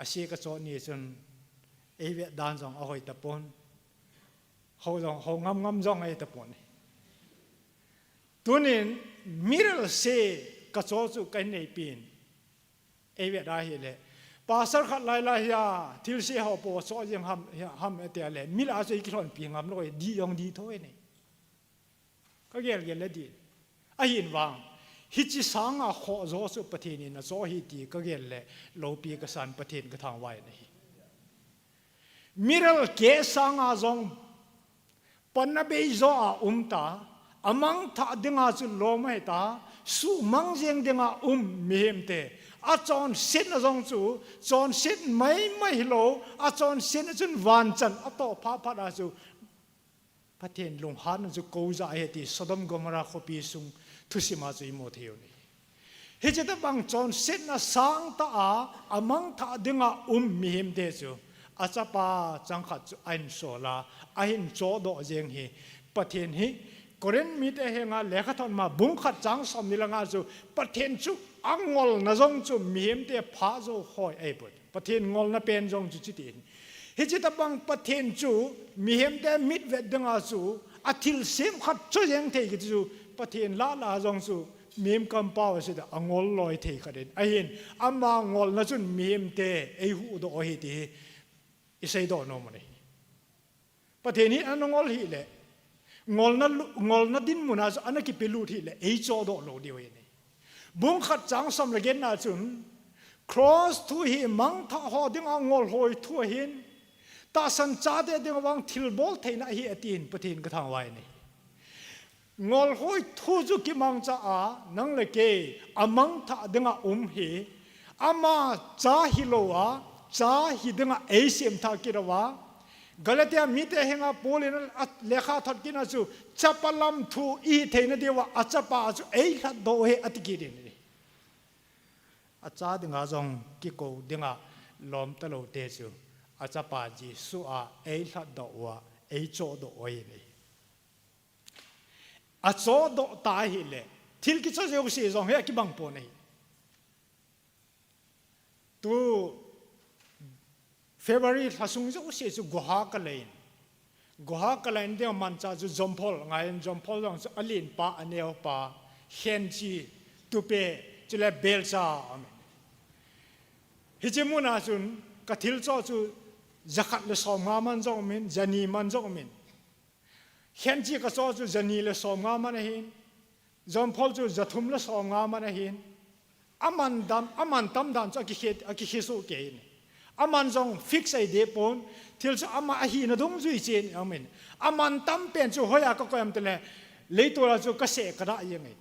อาเซียก็โซ่นี่จนเอเวดานจงเอาไว้ตะปนเขางำจงไอ้ตะปนตัวนี้มิเรลเซก็โซ่สุกันในปีนเอเวดาเฮเล pasar khat lai lai ya thil se ho po so jeng ham ete le mil a sei kilon pi ngam loi di yong di thoi ni ka gel gel le di a hin wang hi chi sang a kho zo su pathin in a zo hi ti ka gel le lo pi ka san pathin ka thang wai ni miral ke sang a zong panna be zo a ta amang tha dinga chu lo mai ta su mang jeng dinga mi hem te a chon sit na zong chu chon sit mai lo a chon sit chun van chan a to pha da chu pathen lung han chu ko za he ti Sodom Gomorrah khopi sung thusima chu mo theu ni he je ta bang chon sit na sang ta a amang tha dinga mi hem te chu achapa changkhat chu ain sola ahin cho do jeng hi pathen hi koren mi te henga lekhathon ma bungkhat chang som nilanga chu pathen chu angol na jong chu miem te pha zo hoi ai but pathen ngol na pen jong chu chitin he chi ta bang pathen chu miem te mit ve danga chu athil sem khat chu jeng te ki chu pathen la jong chu miem kam paw se da angol loi the khaden ahin ama ngol na chun miem te ei hu do hi ti isai do no mani pathen hi anongol hi le ngol na din muna so anaki pelu thi le ei cho do lo di we ni bung khat chang som le gen na chun cross thu hi mang tha ho ding ngol hoi thu hin ta san cha de ding wang thil bol theina hi atin pathin ka thang wai ni ngol hoi thu ju ki mang cha a nang le ke amang tha ding hi ama cha hi lo a cha hi ding ei sem tha ki rawa Galatia mite henga polin lekha thot kina chu chapalam thu I theina dewa achapa chu ei khat do he atiki ni acha dinga jong ki ko dinga lom ta lo te chu achapa ji su a ei khat do wa ei cho do oi ni a cho do ta hi le thil ki cho yo si jong he ki bang po nei tu February hasung jo se chu goha ka lain de man cha chu jompol ngai jompol jong chu alin pa aneo pa hen chi tu pe chule bel cha amen hi che mu na chun ka thil cho chu zakat le som nga man jong min jani man jong min hen chi ka cho chu jani le som nga man hin jompol chu zathum le som nga man hin aman tam dan cha ki he so ke ni aman jong fix ai de pon thil chu ama hi na dong zui chen amen aman tam pen chu hoya ka ko am tele leitora chu ka se ka da yeng ai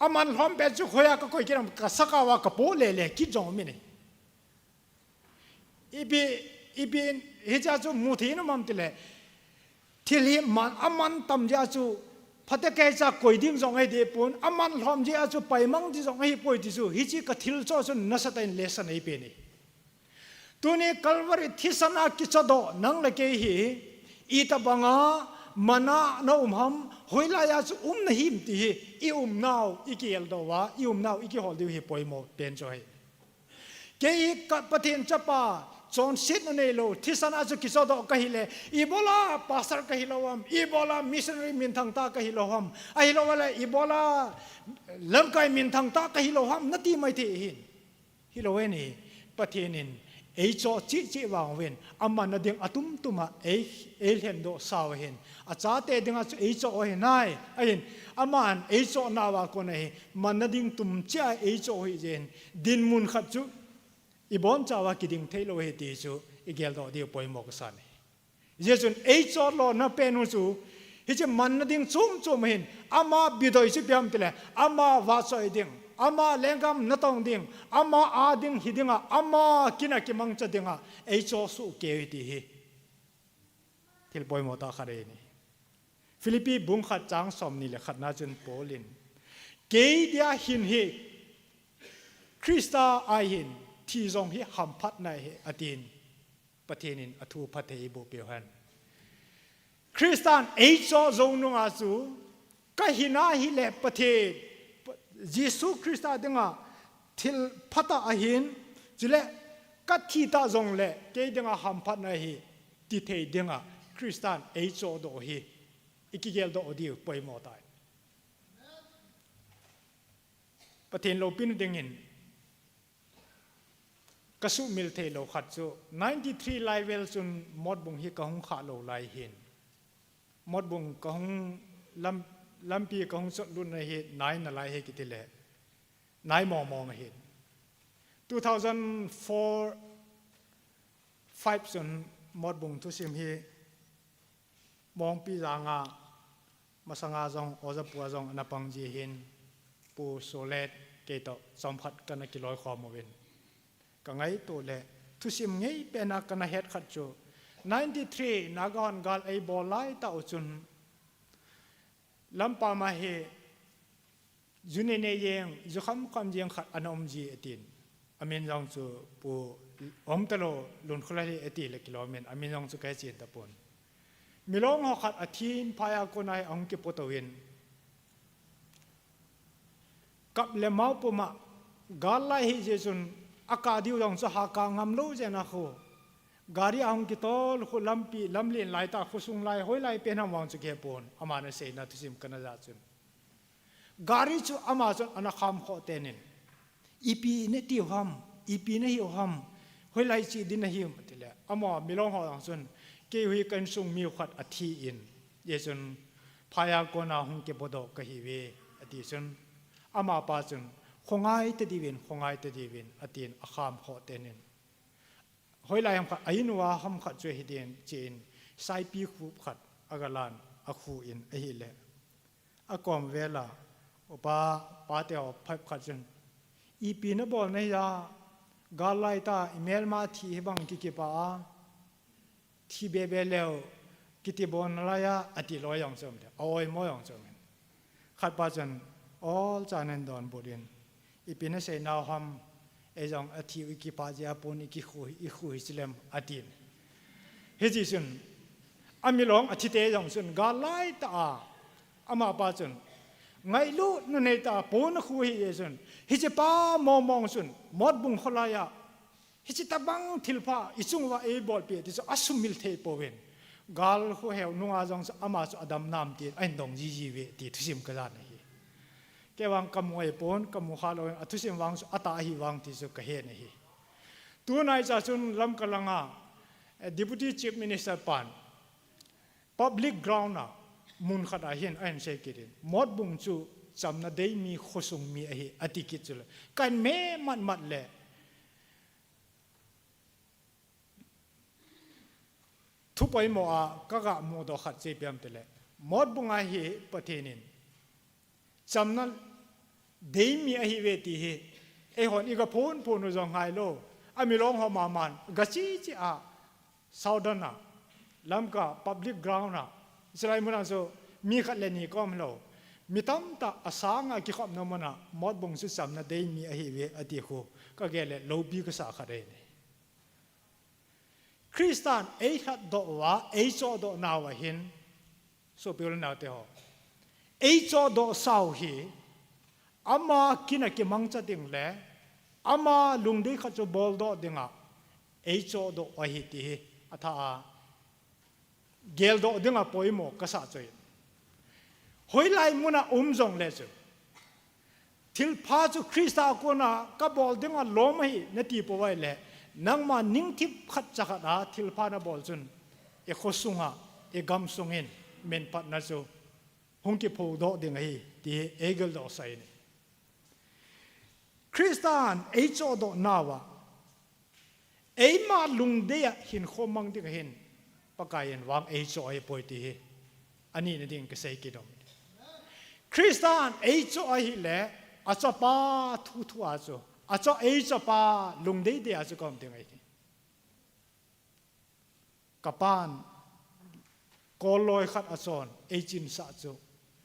aman hom pen chu hoya ka ko kiram ka sakawa ka po le ki jong mi ne ibi heja chu mu thi na mam tele thil hi man aman tam ja chu phate kai cha koi ding jong ai de pon aman hom ja chu pai mang di jong ai poi ti chu hi chi ka thil cho chu na sa tain lesson ai pe ni tuni kalvari thisana kichado nang le ke hi ita banga mana no ham hoila ya chu na him ti hi I now ikiel do wa I now iki hol di hi poimo pen choi ke I ka pathin chapa chon sit no ne lo thisana chu kichado ka hi le ibola pastor ka hi lawam ibola missionary min thang ta ka hi lawam ai lo wala ibola lamkai min thang ta ka hi lawam nati mai thi hin hi lo we ni pathinin ei cho chi wang wen amma na ding atum tuma ei hen do saw hen a cha te ding a ei cho he nai ain aman ei cho na wa ko nei man na ding tum cha ei cho hi jen din mun khat chu I bon cha wa ki ding thailo he ti chu I gel do di poi mo ka sa ni je chun ei cho lo na pe nu chu hi che man na ding chum hen ama bidoi chu piam tele ama wa choi ding ama lengam natong ding ama ading hidinga ama kina kimang cha dinga ei cho su ke ti hi til boy mo ta khare ni Philippi bung khat chang som ni le khat na chun polin ke dia hin hi Krista ai hin thi jong hi ham phat nai he atin pathenin athu phathei bo pe han Kristan ei cho zong nu nga chu ka hina hi le pathe Jesus Christa denga til phata ahin chile kathita jong le ke denga ham phat na hi ti thei denga Christian ei cho do hi ikigel do odi poi mo tai pathin lo pin dingin กสุมิลเทโลขัดจู93 level จนมดบุงฮิกะฮงขาโลไลเห็นมดบุงกะฮงลำปีกะฮงสดรุ่นในเหตุนายนาไลเฮกิติเลนายมองเห็น2004 5จนมดบุงทุสิมฮีมองปีจางามาสังอาจงอจะปัวจงอนาปังจีเห็นปูโซเลตเกตสัมผัสกันกิโลความมวินก็ไงตัวเล่ทุสิมไงเป็นนักกันเฮ็ดขัดจู93นักการกาลไอบอลไลตาอุจุนลำปามาเฮจุนเนยงจุคำคำยังขัดอนอมจีเอตินอามินจงจูปูอมตโลลุนคลาเอติเลกิโลเมนอามินจงจูแกจีนตะปนมิลองหขัดอาทินพายากนายองกิปโตวินกับเลมาปุมะกาลไลฮิเจจุนอากาดิวจงจูหากางามโลเจนะโคgari ang kitol khu lamlin lai ta khusung lai hoi lai pen ham wang chu ke pon amana se na thisim kana ja chun gari chu ama chon ana kham kho tenin ipi ne ti ham ipi ne hi ham hoi lai chi din na hi matile ama milong ho ang chun ke hui kan sung mi khat athi in ye chun phaya kona hung ke bodo ka hi we ati chun ama pa chun khongai te diwin atin akham kho teninหอยลายขัดอายุนัวหำขัดช่วยให้เดียนเจนไซปีคูขัดอากาลันอาคูอินไอฮิเลอากอมเวลาอุปาปาเตียวพับขัดจนอีปีนบอลในยากาลไลตาอีเมลมาที่บังกิปาที่เบเบเลวกิติบอลอะไรอะอติลอยอย่างเสมอเอาไว้มอยอย่างเสมอขัดปาจนออลจานันดอนบุรินอีปีนเสนาหำเอจงอธิวิกิปาเจียปนิกิคุยสิเลมอดินเฮจิสุนอามิลองอธิเตจงสุนกาไลตาอามาปาสุนไงลูนุเนตาปนคุยเยสุนเฮจิปามองสุนมดบุงขลายะเฮจิตาบังทิลพาอิจุงว่าเอบอลเปียติสอสุมิลเทปเวนกาลคุเฮวนุอาจงอามาสุอดัมนามตีไอดงจีเวติทุสิมกะลานแกวังกำมวยปนกำมวยฮาโลอัตุสิมวังอัตาหิวังที่สุกเฮนฮีตัวนายจ่าจุนลำกลังอ่ะ Deputy Chief Minister ปัน Public Ground น่ะมุนขัดอาเห็นอันเซกิรินมดบุงจูจำนาได้มีขสุงมีอหิอติกิจุลกันแม่มัดเละทุบไปหมอกะกะโมดขัดเจ็บยามเตละมดบุงอาหิประเทศนินจำนั้นเดิมีอหิเวทีเอหอนอีกพูนอุจงไฮโลอามิลองหอมามันกัจจิอาซาวดานะลำกะ public ground นะอิสราเอลมันalsoมีขัดเลนีก็มโลมีตั้มตาอาสางะกิขอบนมันนะมดบงสุดจำนั้นเดิมีอหิเวอดีโคก็เกลโลบีก็สาขัดเองคริสเตียนเอชัดดอกว่าเอจอดอกนาวะหินโซเปลนาวเตหอเอจอดสาวฮีอามากินกิมังจัดดิ่งเล่อามาลุงดีขัดจูบอลดอดิ่งอ่ะเอจอดอหิตีอัฐาเกลดอดิ่งอ่ะปอยโมกษาจอยหอยไลมุนะจงเลจูทิลพาจูคริสตาโกนะกับบอลดิ่งอ่ะล้มให้นตีปไว้เล่นังมานิ่งทิพขัดจักรดาทิลพานะบอลจุนเอโคสุงอ่ะเอกำสุงเห็นเมนปัดนะจูหงกิพูดดิ่งไอ้ที่เอเกลดอใส่เนี่ยคริสเตียนเอจอดนาวะเอมาลุงเดียหินโคมังดิ่งเห็นปะกายันวางเอจอไอปอยตีอันนี้นั่นดิ่งก็ใส่กิดมคริสเตียนเอจอไอหิเล่อาจจะป้าทุอาจจะอาจจะเอจอป้าลุงเดียอาจจะก็ดิ่งไอที่กับปานกอลอยขัดอาจารย์เอจินสัจจุ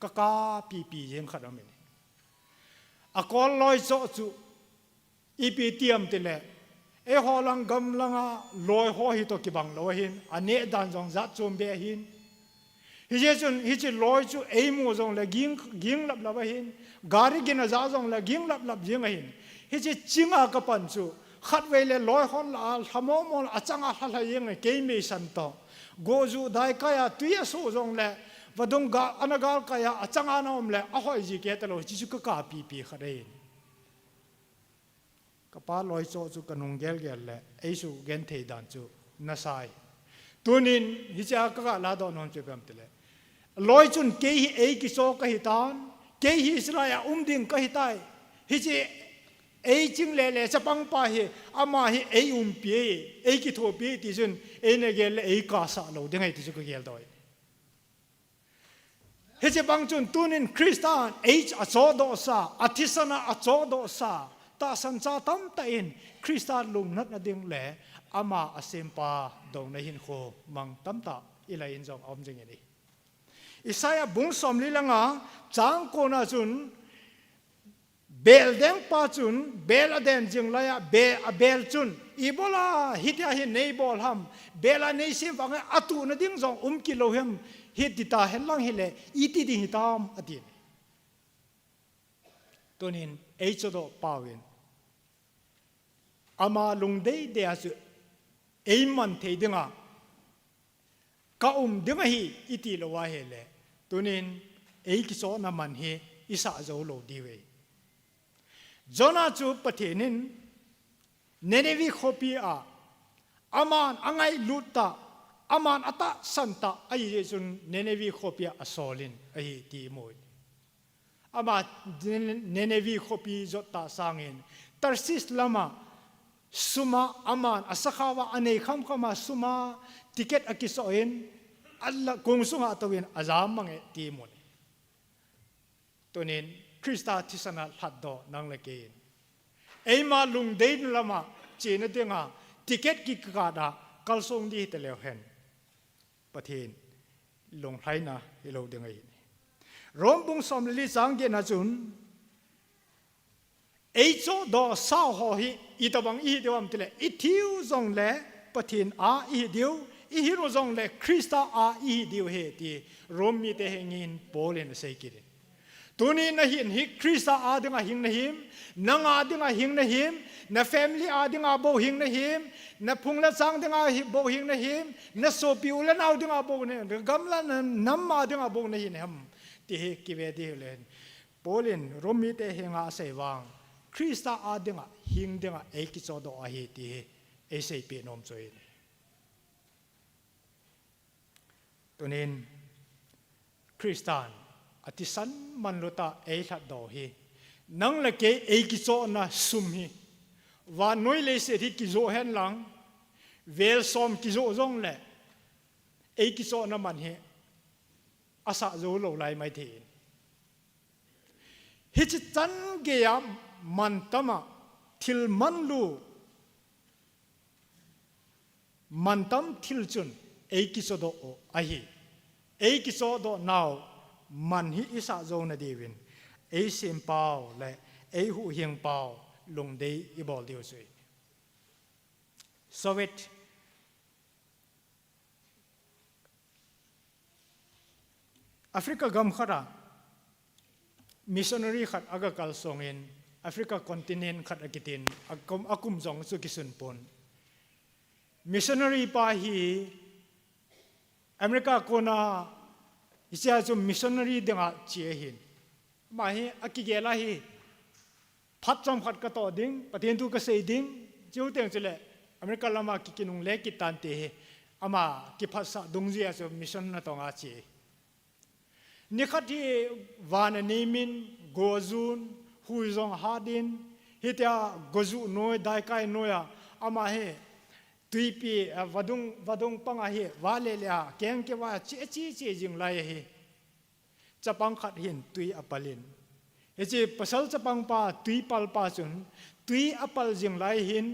กะกาปียังขัดอเมนอากอลอยโจจูอีปีเตียมติเลเอฮอลังกำลังลอยหอฮิโตกิบังลอยหินอันเนดันจงจัดจมเบหินฮิเจจุนฮิจิลอยจูเอมูจงเลกิงลับหินการิกินจ้าจงเลกิงลับยิงหินฮิจิจิงอากปันจูขัดเวเลลอยหอนลาทมอมอลอาจังอาหลายยังเกยมีสันโตโกจูได้กายตุยสูจงเลว่าดงกาอันกาลกายอาจังอานอมเลอาหอยจีเกตโลจิจุกกาปีขัดเอง ก็ป้าลอยโจจุกันงเกลเกลเลยไอสูเกนเทดันจูน่าใส่ตัวนี้ฮิจาก็ลาดอนจูแบบนี้ลอยจุนเกยไอกิโซก็ฮิตานเกยอิสราเอลดิ่งก็ฮิตายฮิจไอจิงเล่จะปังป้าเฮอามาเฮไอเปียไอกิโทเปียที่จุนไอเนเกลไอกาสาโลดึงไอที่จุกเกลดอยเฮจะบังจุนตัวนี้คริสเตียนเอชอโซโดซาอธิสนาอโซโดซาตาสันซาตัมตาอินคริสเตียนลุงนัดนาดิงเล่อามาอเซมปาดงในหินโคมังตัมตาอิลัยอินจงอมจิงเอนี่อิสายาบุงสมลีลังอาจางโกนาจุนเบลเดงปาจุนเบลเดนจิงลายเบลจุนอีโบลาฮิตยาฮินเนบอลฮัมเบลาเนซิมฟังอตูนาดิงจงกิโลเฮมฮิตติตาเฮลังฮิเลอีติดิฮิตามอดีนตัวนี้เอชโดปาวินอามาลุงเดย์เดียสุเอมันเทดิงะก้าดิงะฮีอิติโลวาเฮเลตัวนี้เอกิโซนามันเฮอิสาโจโลดีเวจอนาจูปะเทนินเนเนวิโคปีอามันอังไงลุตตาอามันอัตสันตาไอเจจุนเนเนวิโคปีอาโซลินไอตีมวยอามาเนเนวิโคปีจดตาสังเงินตาร์ซิสลามาสุมาอามันอาศักาวะอันเอกคำคำมาสุมาติเกตอากิโซเอ็นอัลละกงสุงอาตวินอาจามมังเอตีมวยตัวนี้คริสต์ที่สนาหัดดอนังเลเกนไอมาลุงเดินละมาเจนเดงาติเกตกิกาดากัลซงดีเตเลวเห็นประเทศลงไทยนะฮิโลเดงไอรวมบุงสมลิสังเกนาจุนไอโจดอสาวหอฮีอีตบังอีเดียวมติเลอีทิวจงเลประเทศอาอีเดียวอีฮิโรจงเลคริสต์อาอีเดียวเฮตีรวมมีแต่เฮงินโปเลนเซกิริตัวนี้นะหินฮิคริสต์อาดึงหิงนะหิมนางอาดึงหิงนะหิมนะแฟมิลี่อาดึงโบหิงนะหิมนะพุงละสังดึงโบหิงนะหิมนะโซปิวละนาวดึงโบเนี่ยกำลังน้ำมาดึงโบนะหินhemที่เฮกิเวดีเลนโปลินรวมมีแต่เฮงอาเสวังคริสต์อาดึงหิงดึงเอกิโซโดอาเฮตีเอเซปีนอมโซยตัวนี้คริสตานอธิสันมันลุตาเอทัดดอฮีนังละเกเอกิโซนะซุมฮีวานน้อยเลเสที่กิโซเห็นหลังเวลซอมกิโซจงเลยเอกิโซนะมันเฮอาศัยโจโลไลไม่ทีฮิจจันเกียมันตมะทิลมันลูมันตมทิลจุนเอกิโซโดโออาฮีเอกิโซโดนาวมันฮิอิสาโจนาดีวินเอซิมเปาและเอหูเฮียงเปาลงเดย์อีบอลเดียวสุยสวิตแอฟริกากำขรามิชชันนารีขัดอากาศลส่งอินแอฟริกาคอนติเนนต์ขัดอากิตินอากุมจงสุกิสุนปนมิชชันนารีปาฮีอเมริกาโคนาอิสราเอลมิชชันนารีเดงาเชียหินมาฮีอากิเกลาฮีพัดจอมขัดกระต่อดิ้งประเทศทุกเกษตรดิ้งจิ้วเตียงเจเลอเมริกาลามากินุงเล็กกิตันเตะอามากิพัสดุงเจียสมิชชันนาตองอาเชียนี่ขัดที่วานนิมินโกจูนฮุยจงฮาดินฮิตยาโกจูโนยได้กายโนยอามาเฮตุยปีวัดงปังอาเฮวาเลเลียแกงเกว่าเจีจิงไลเฮจะปังขัดหินตุยอปลินเฮจิปัสสจะปังปาตุยปัลปาจุนตุยอปลจิงไลหิน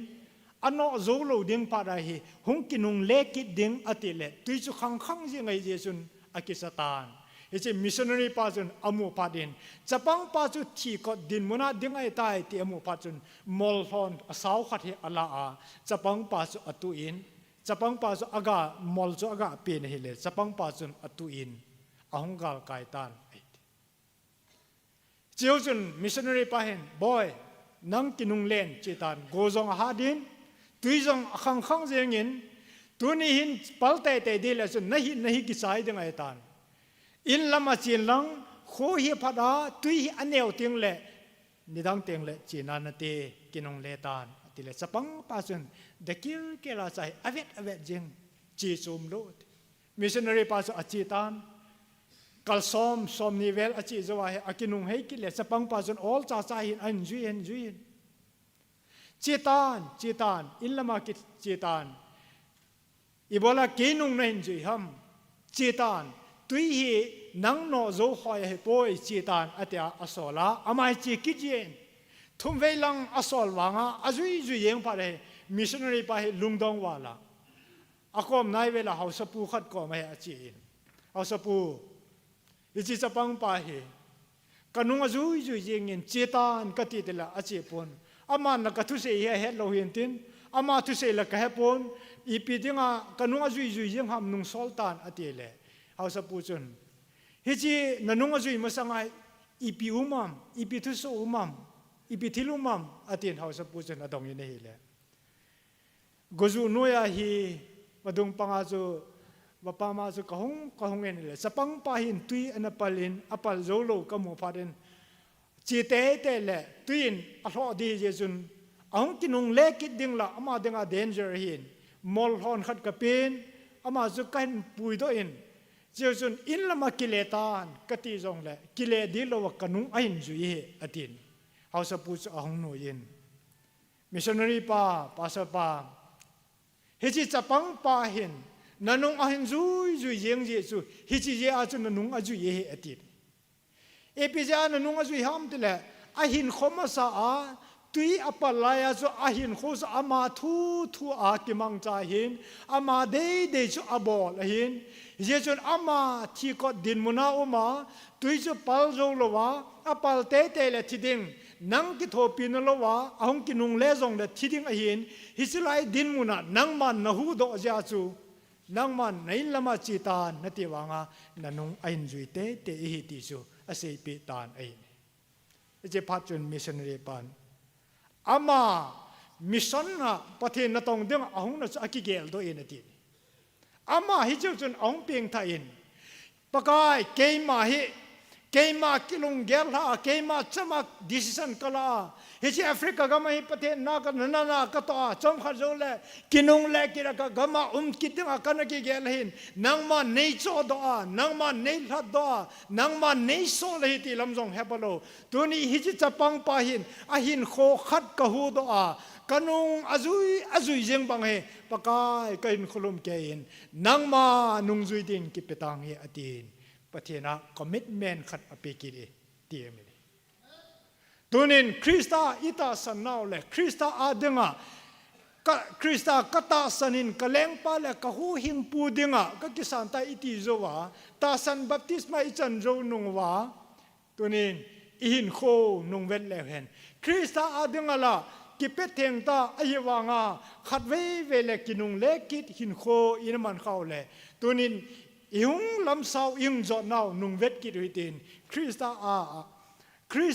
อันนอโจโลดิงปาได้เฮหงกินุงเล็กิดิงอติเลตุยจุขังจิงไงเจจุนอากิสตานเฮจิมิชชันนารีปาจุนอามูปาดินจะปังปาจุที่กดดินมุนาดิงไอตายที่อามูปาจุนมอลฟอนอาสาวขัดเฮอลาอาจะปังปาจุอตุอินจะปังปาจุอากามอลจุอากาเปลี่ยนเฮเลจะปังปาจุนอตุอินอาหงกาลไกตันเจ้าจุนมิชชันนารีปาเห็นบอยนังกินุงเลนจิตันโกจงฮาดินตุยจงขังเจียงอินตัวนี้หินปัลเตเตดีเลจุนไม่หิกิสายดิงไอตันอินลามาจีนลังโคฮิพัดาตุยอันเนวเตียงเล่นิดังเตียงเล่จีนันเตกิ กินงเลตานติเลสปังปาจุนเด็กกิลเกลาใจอเวทจิงจีซูมโลดมิชชันนารีปาจุอจิตานกัลซอมนิเวลอจิจวาเฮอากินุงเฮกิเลสปังปาจุนออลจ่าใจหินอันจุยนจีตานอินละมากิจีตานอีบอลากินุงนันจุยฮัมจีตานตุยฮีนังโนโซฮอยเฮปอยจีตานอเตียอสอลาอามายจีกิเจนทุมเวลังอสอลวางอาจุยยังพาเรมิชชันนารีปาเฮลุงดองวาลาอากอมนายเวลาเฮาสปูขัดก่อมาเฮอจีนเฮาสปูอิจิจะปังปาเฮกันุงอาจุยยังเงินจีตานกติเดละอจีปนอามันนักทุเสียเฮโลหินตินอามาทุเสียละกะเฮปนอีปีดิงากันุงอาจุยยังหำนุงโซลตานอติเลเฮาสปูจุนฮิจินันุงอาจุยมาสังไงอีปีอุมัมอีปีทุสุอุมัมอีปีทิลุมัมอตินเฮาสปูจุนอดงยินเฮเลกจูนัวฮีมาดุงปังอาจูบปามาจูกะฮงเงินเลสปังปาหินตุยอนาปัลินอปัลโซโลกะมูฟาเดนจีเตเลตุยนอโลดีเจจุนอังกินุงเล็กิดดิงละอามาดิงอาเดนเจอร์หินมอลฮอนขัดกะปินอามาจุกันปุยโตอินเจจุนอินละมากิเลตานกติจงเลกิเลดิโลวกันุงอินจุยอตินเฮาสปูจอังโนยินมิชชันนารีปาสปาเฮจิจะปังปาหินนันุงอหินจุยยังเจจุเฮจิเจอาจุนันุงอจุยอตินเอพิจารณานุงอาจุยห้ามติเลอหินขมาสาตุยอปัลลายจุอหินขุสอามาทูอากิมังจาหินอามาเดจุอบอลหินเจจุนอามาที่กอดินมุนาอุมาตุยจุปัลโจลวะอปัลเตเลทิดิงนังกิโทปินลวะอาหงกินุงเลจงเลทิดิงอหินฮิสไลดินมุนานังมันนหูโดจาจูนังมันในละมาจิตานนติวังานันุงอินจุยเตอิติจูอาศัยปีตานไอ้เจ้าพัดจนมิชชันนารีปันอามามิชชันน่ะประเทศนั่งตรงเดียงอ่างนั่งจะกิเกลตัวเองทีอามาฮิจูจนอ่างเพียงไทยปะกายเกยมากิลงเกลฮะเกยมาจะมาดิสิชันกลาฮิจิแอฟริกาก็มาฮิประเทศนักนาก็ต่อจอมขัดโจเลกินงเลกิระก็มาคิดถึงอาการกิเกลหินนังมาเนยโซดอนังมาเนยลัดดอนังมาเนยโซเลหิติลำจงเฮปโลตัวนี้ฮิจิจะปังปะหินอาหินโคขัดกะหูดอกันุงอาจุยยังบังเฮปะกายก็หินขลุ่มเกยินนังมานุงจุยดินกิเปตังเฮอตินประเทศนั้นคอมมิตเมนต์ขัดอภิกิริตีเอมิลตัวนี้คริสต์อิตาสันนาวเลคริสต์อาดึงะคริสต์กัตตาสันินกเลงปาเลกหูหิงปูดึงะก็กิสันตาอิติโจวะตาสันบัพติสมาอิจันโจนุงวะตัวนี้อินโคนุงเวลเลเห็นคริสต์อาดึงะละกิเป็ดเทงตาอยวางาขัดเวเลกินุงเลกิดหินโคอินมันเข้าเลตัวนี้ยุงลำสาวยุงจอดนาวนุ่งเวทกิริตินคริส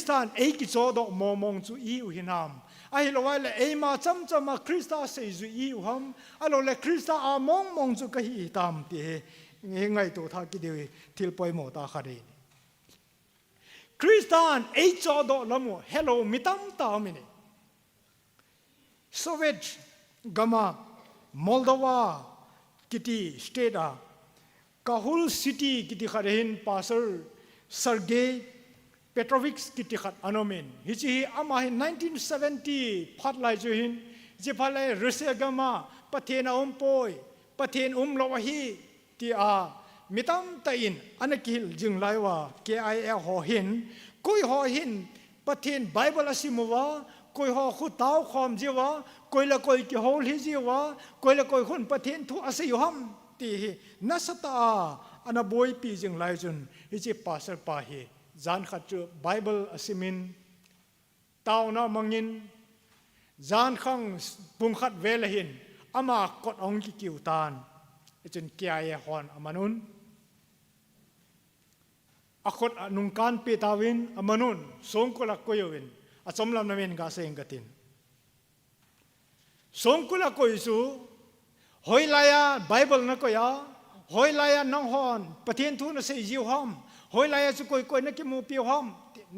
ตานเอกิจอดอกมอมงจูอีอุหินามไอ้เราว่าเลยเอมาจำมาคริสตาเสจูอีอุฮัมไอ้เราเลยคริสตามองจูกะฮีตามตีไงตัวท่ากิเดียวทิลปอยโมตาคารีคริสตานเอจอดอกละมัวเฮลโลมิตัมตามินีโซเวตกามาโมลโดวากิติสเตดากาฮูลซิตี้กิติขัดเห็นพาสเซอร์เซอร์เกย์เปโตรวิกส์กิติขัดอโนเมนฮิจิฮิอามาเห็น1970พัดไลจูหินจิพัดไลรัสเซียกามาประเทศอุมปอยประเทศลวะฮีที่มิตัมตาอินอันกิลจึงไลว่า KIL หอหินกุยหอหินประเทศไบเบิลสิมัวกุยหอขุดเต้าความจีวะกุยละกุยกิโฮลฮิจีวะกุยละกุยคนประเทศทุอาศัยฮัมตีนัสตาอันบอยปีจึงไลจุนฮิจิปัสปาฮีจานขัดจูไบเบิลอสิมินเต้านามังยินจานขังปุงขัดเวลหินอามากดองกิกิวตานจนเกียร์ฮอนอามานุนอากดนุงการปีตาวินอามานุนสงกุลักกุยวินอาสมลำนาวินกาเซงกตินสงกุลักกุยสูหอยลายไบเบิลนักก็ยาหอยลายน้องฮอนประเทศทุนเสียจิวฮัมหอยลายสุกุยกุยนักกิมูปิวฮัม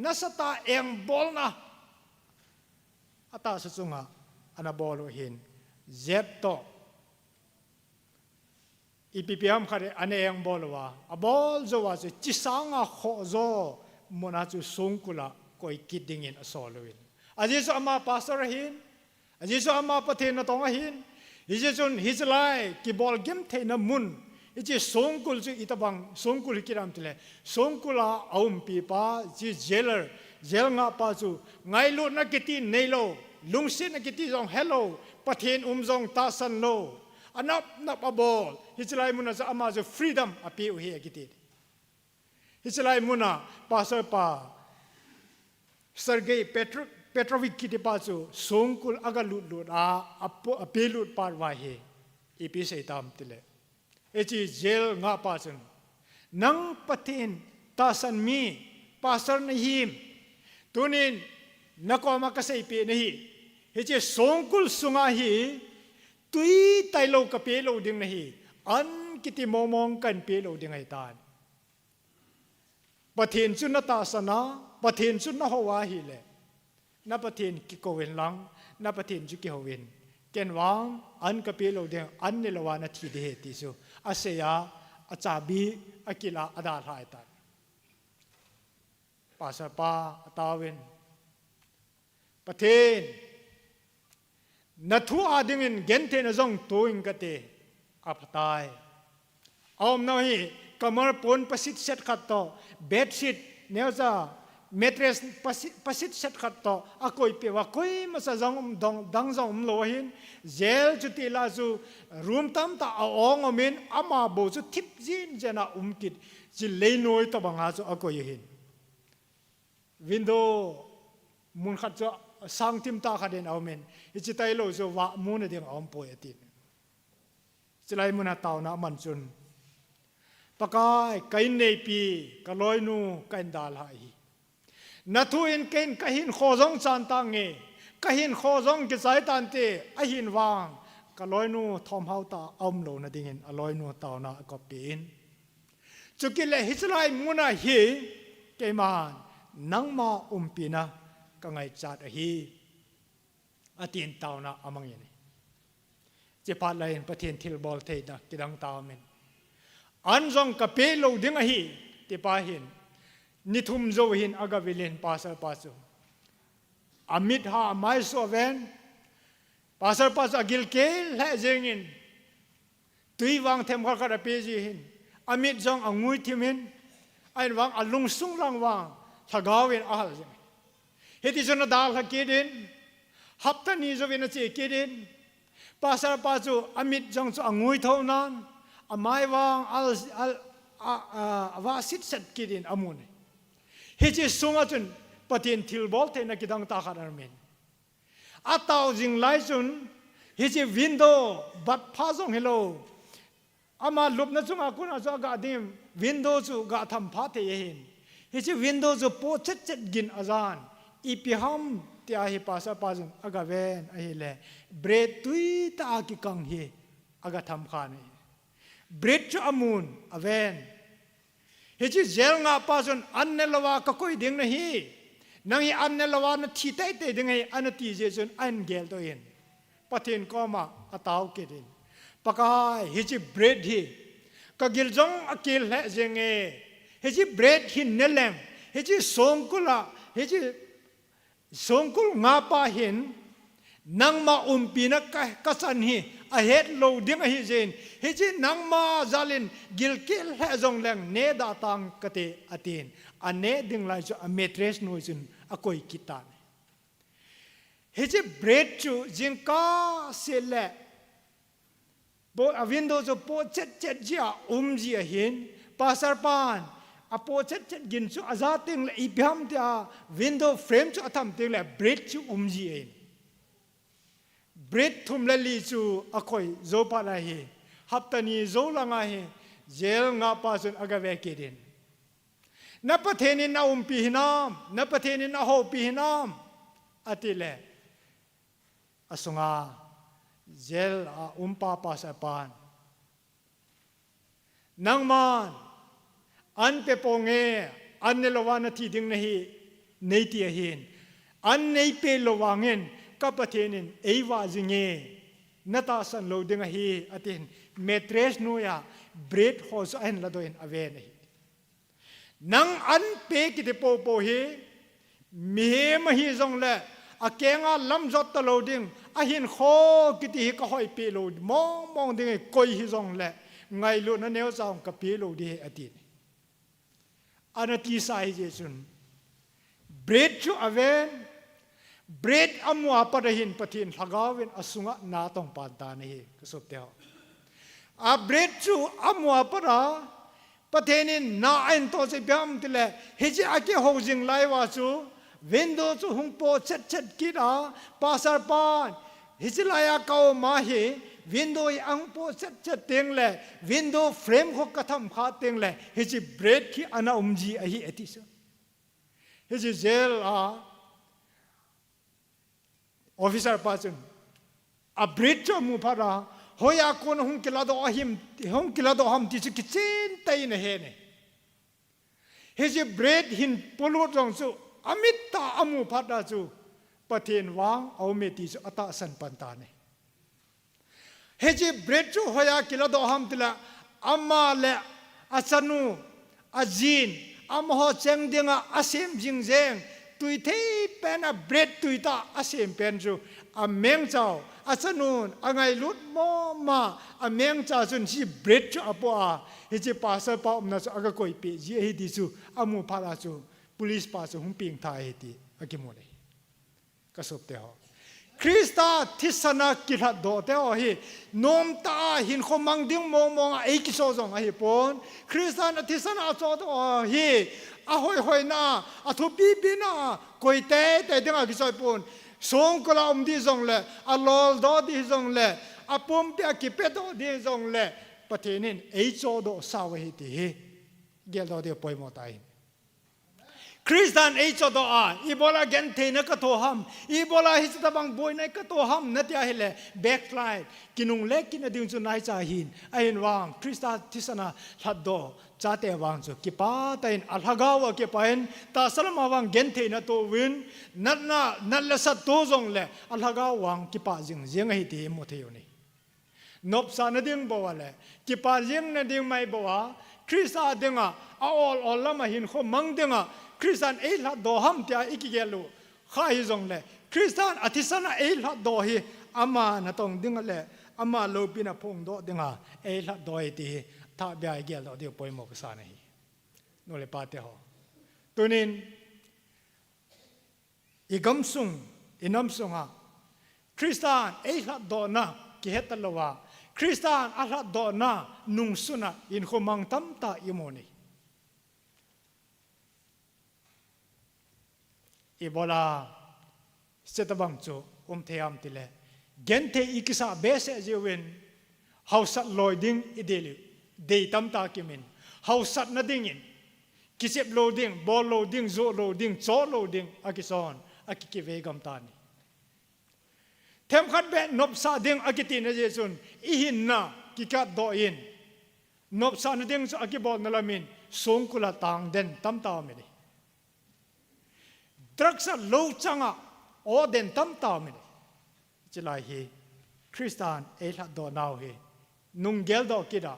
นัสตาเอ็งบอลนะ อาตาสจุงะอนาบอลเห็นเจ็บโตอีพีพีเอ็มขัดอันเองบอลว่าบอลจะว่าจะจิสังะโคโซมนาจุสงกุละก็อีกิดดิ่งอินอสอลวินอาจิสุอามาปัสระหินอาจิสุอามาปะเทนตองหินอิจิจุนฮิจไลกีบอลเกมเทนมุนอิจิสงกุลจุอิตาบังสงกุลกิรามติเลสงกุละอาอุมปีปาจิเจลร์เจลงาปาจูไงลุนักกิติเนโลลุงสินักกิติจงเฮลโลปะเทนจงตาสันโลอันนับอบอลฮิจไลมุนาจะอามาจะฟรีดัมอภิอุเฮกิติฮิจไลมุนาปาเซปาเซอร์เกย์เปโตรวิกกิติปาจูสงกุลอากาลุดลุดอภิลุดปาร์วาเฮอีพิเศษตามติเลเอจิเจลงาปาจุนนังปะเทนตาสันมีปาสร์นหิมตุนินนักอมากษย์ปีนี่เฮจิสงกุลสุงาฮีตุยไตโลกเปโลดิงนี่อันกิติมองกันเปโลดิงไอตานปะเทนจุนตาสนาปะเทนจุนนหวาฮีเลนับปะเทนกิโกเวนลังนับปะเทนจุกิโฮเวนเกนวางอันกเปโลดิงอันเนลวานาทีเดติซูอาเซียอาจาบีอากิลาอดาลายตันปัสปาตาเวนประเทศนัทอาดิงินเกนเทนจงตัวอิงกเตอับตายอมน้อยกำมารปนประสิทธิ์เสร็จขัดต่อเบดชิดเนื้อจะเมทรสประสิทธิ์เสร็จขัดต่ออากุยเปว่ากุยมาซะจงดังจงโลหินเจลจุติลาจูรูมตั้มตาเอาองอมินอามาโบจุทิพจินเจนะกิดจิเลนอยตบังอาจูอากุยหินวินโดมุนขัดจะสังทิมตาขัดเดนเอาเมนอิจิตายโลจะวะมุนเดียงอมป่วยตินจิไลมุนตาวนะมันจุนปากายไกเนปีกลอยนูกันดาลายนัทุอินเกนกหินโคจงจันตังเงกหินโคจงกิจายตันเตอหินวางกลอยนูทอมเฮาตาอมโลนะดิ่งอลอยนูตาวนะก็เป็นจุกิเลฮิสไลมุนาฮีเกมานนังมาปีนะก็ไงจัดฮีอตินตาวนะอามังยันเจ็บปาดเลยประเทศทิลบอลเทนะกิดังตาวเมนอันจงกะเปโลดิงฮีติปาหินนิทุมโจหินอากาวิลินปาสปาสุอามิดฮาไมโซเวนปาสปาสุกิลเกลและเจงินตุยวางเทมขากระเปจีหินอามิดจงองุยทิมินไอ้วางอลุงสุงลังวางทากาวินอาลจิเฮติจนดาลฮักกิดินฮับตันนี้จะเป็นอะไรกิดินภาษาปาจูอามิดจังจะงวยเท่านั้นอาไม่วางว่าสิทธิ์เสร็จกิดินอามุนเฮจิสุงอาจุนปฏิญทิลบอลเทนักดังตาขัดอาร์เมนอาตาวจิงไลจุนเฮจิวินโดบัดพาซงเฮโลอามาลุบนัจุงอากุนอาจูกาดิมวินโดจูกาทำพาเทียหินเฮจิวินโดจูโปเจ็ดกินอาจารย์อีพิฮัมที่อาฮิปัสปาจุนอากาเวนอาฮิเลเบรดตุยตากิกังเฮอากาทำขานีเบรดจูอามุนอาเวนเฮจิเจลงาปาจุนอันเนลวาก็คุยดิ่งนะฮีนังฮีอันเนลวานะที่เตยเตยดิ่งฮีอันที่เจจุนอันเกลตัวเองปะเทนก็มาอัตาวกิดินปะกายเฮจิเบรดฮีก็กิลจงอกิลและเจงเฮจิเบรดฮีเนลเลมเฮจิสงกุลาเฮจิสงกุลงาปาเห็นนังมาปีนักกัสันฮีอาเหตุโลดิ่งฮีเจนเฮจินังมาจาลินกิลกิลเฮจงแรงเนดาตังกเตอตินอันเนดิ่งไลจูอเมทรสโนจุนอโกยกิตานเฮจิเบรดจูจิงกาเซเลโบอวินโดจูโปเจ็ดเจ็ดจีอาจีเห็นปาสารปานอโปเจ็ดกินจูอาซาติงเลอีพิฮัมที่อาวินโดเฟรมจูอาทำติงเลเบรดจูจีเองเบรดทุมเลลีจูอคอยโจปาลาเฮฮับตันีโจลังอาเฮเจลงาปาสุนอากาเวกิดินนับประเทศนี้นาปีหินามนับประเทศนี้นาโฮปีหินามอติเลอสุงาเจลปาปาสปานนังมันอันเปปงเงอันเนลวานาทีดิ่งนะฮีเนตีเห็นอันเนเปลวางเงิน กับประเทศนี้เอวาจิงเงนัตตาสันโลดิงฮีอาทินเมตรสนุยาเบรดโฮสอันละโดยอเวนฮีนังอันเปกิติโปโปฮีมีมฮีจงละอาเกงอาลำจดตะโลดิงอาหินโคกิติฮิก็หอยเปโลมองดิงกอยฮิจงละไงลุนันเนวจางกับเปโลดิอาทินอันที่สายเจสุนเบรดจูอเวนเบรดอมัวปะเดหินปะทินหากาวินอสุงะนาตองปานตานี่ก็สุดเดียวอาเบรดจูอมัวปะราปะเทนินนาอินโตเซเปียมติเลเฮจิอาเกโฮจิงไลวาจูวินโดจูหุงโปเช็ดกิดาปาสารปานเฮจิลายาเกามาเฮวินโดยอังโปเช็ดเตียงเลวินโดเฟรมเขากระทำขาเตียงเลเฮจิเบรดที่อนาอุมจีอหิเอติสเฮจิเจลofficer person a bridge mu phara hoya kon hung kilado ahim hung kilado ham ti kitchen tai ne he ne he je bread hin polo jong su amitta amu phada chu pathen wang au me ti chu ata san panta ne he je bread chu hoya kilado ham tila amma le asanu azin amho cheng dinga asim jingjengตุยเทเป็นa bread ตุยตาอาเซียนเป็นจูaเมงเจ้าอาสนุนaไงลุดมอมาaเมงเจ้าจุนชี bread จูอปัวเฮจิปาสปาอมนาจูอากะกอยเปจีเฮดิจูอามูพาราจู police ปาจูหุมปิงทายเฮติอากิโมเลกะสบเตฮคริสตาทิศนากิรัดโดเตอฮีนมตาหินคมังดิ้งมองเอกิโซจงอฮีปอนคริสตาทิศนาโจตอฮีอาหอยนาอาทุบีบีนาคอยเตะดึงอากิซอยปนสงกลาอมดีจงเล่อาลอลดอดีจงเล่อาปมเปียกิเปโดดีจงเล่ประเทศนี้เอโจโดสาวเฮติเกลโดเดียปอยมอตายคริสเตียนเอโจโดอาอีโบลาเกนเทนกโตฮัมอีโบลาฮิสตาบังบอยนกโตฮัมนัดยาเฮเลแบ็กไลน์กินุงเล็กกินดิงจุนไนจาหินไอเห็นวางคริสตาทิศนาทัดโดจ้าเตวังจูกิปาแต่อินอัลฮะกาวะกิปาอินตาสลมาวังเกนเทนโตวินนัดละสัตโตจงเล่อัลฮะกาวังกิปาจิงเจียงให้ตีหมดเที่ยวนี้นบสานดิงบัวเล่กิปาจิงนดิงไม่บัวคริสตาดิงอ่ะออลละมาหินขมังดิงอ่ะคริสตานเอลฮัดโดฮัมที่อีกเกลูข้าฮิจงเล่คริสตานอธิษณาเอลฮัดโดฮีอามาณตองดิงเล่อามาโลบินาพงโดดิงอ่ะเอลฮัดโดฮีตีถ้าเบียเกลเดียวปอยหมกสานฮีนู่นเลยปาเตหอตัวนี้อีกำสุงอินำสุงอ่ะคริสตานเอลฮัดโดนะกิเหตลวะคริสตานอัลฮัดโดนะนุงสุนะอินขมังตัมตาอิโมนีอีโบลาเสตบังจูเทียมติเลเกนเทอิกิสาเบสเจวินเฮาสัตลอยดิ้งอิเดลิเดตัมตากิมินเฮาสัตนาดิ้งอินกิเซบโลดิ้งบอลโลดิ้งโซโลดิ้งโซโลดิ้งอากิซอนอากิเวกัมตานีเทมขัดเบนนบซาดิ้งอากิตินเจสุนอีหินนากิกัดโดอินนบซานาดิ้งอากิบอลนลามินสงกุลาตังเดนตัมตามินีตรักษาโลจังอ่ะโอเดนตัมตามินจิลายฮีคริสตานเอลฮัดโดนาวฮีนุงเกลโดกิดา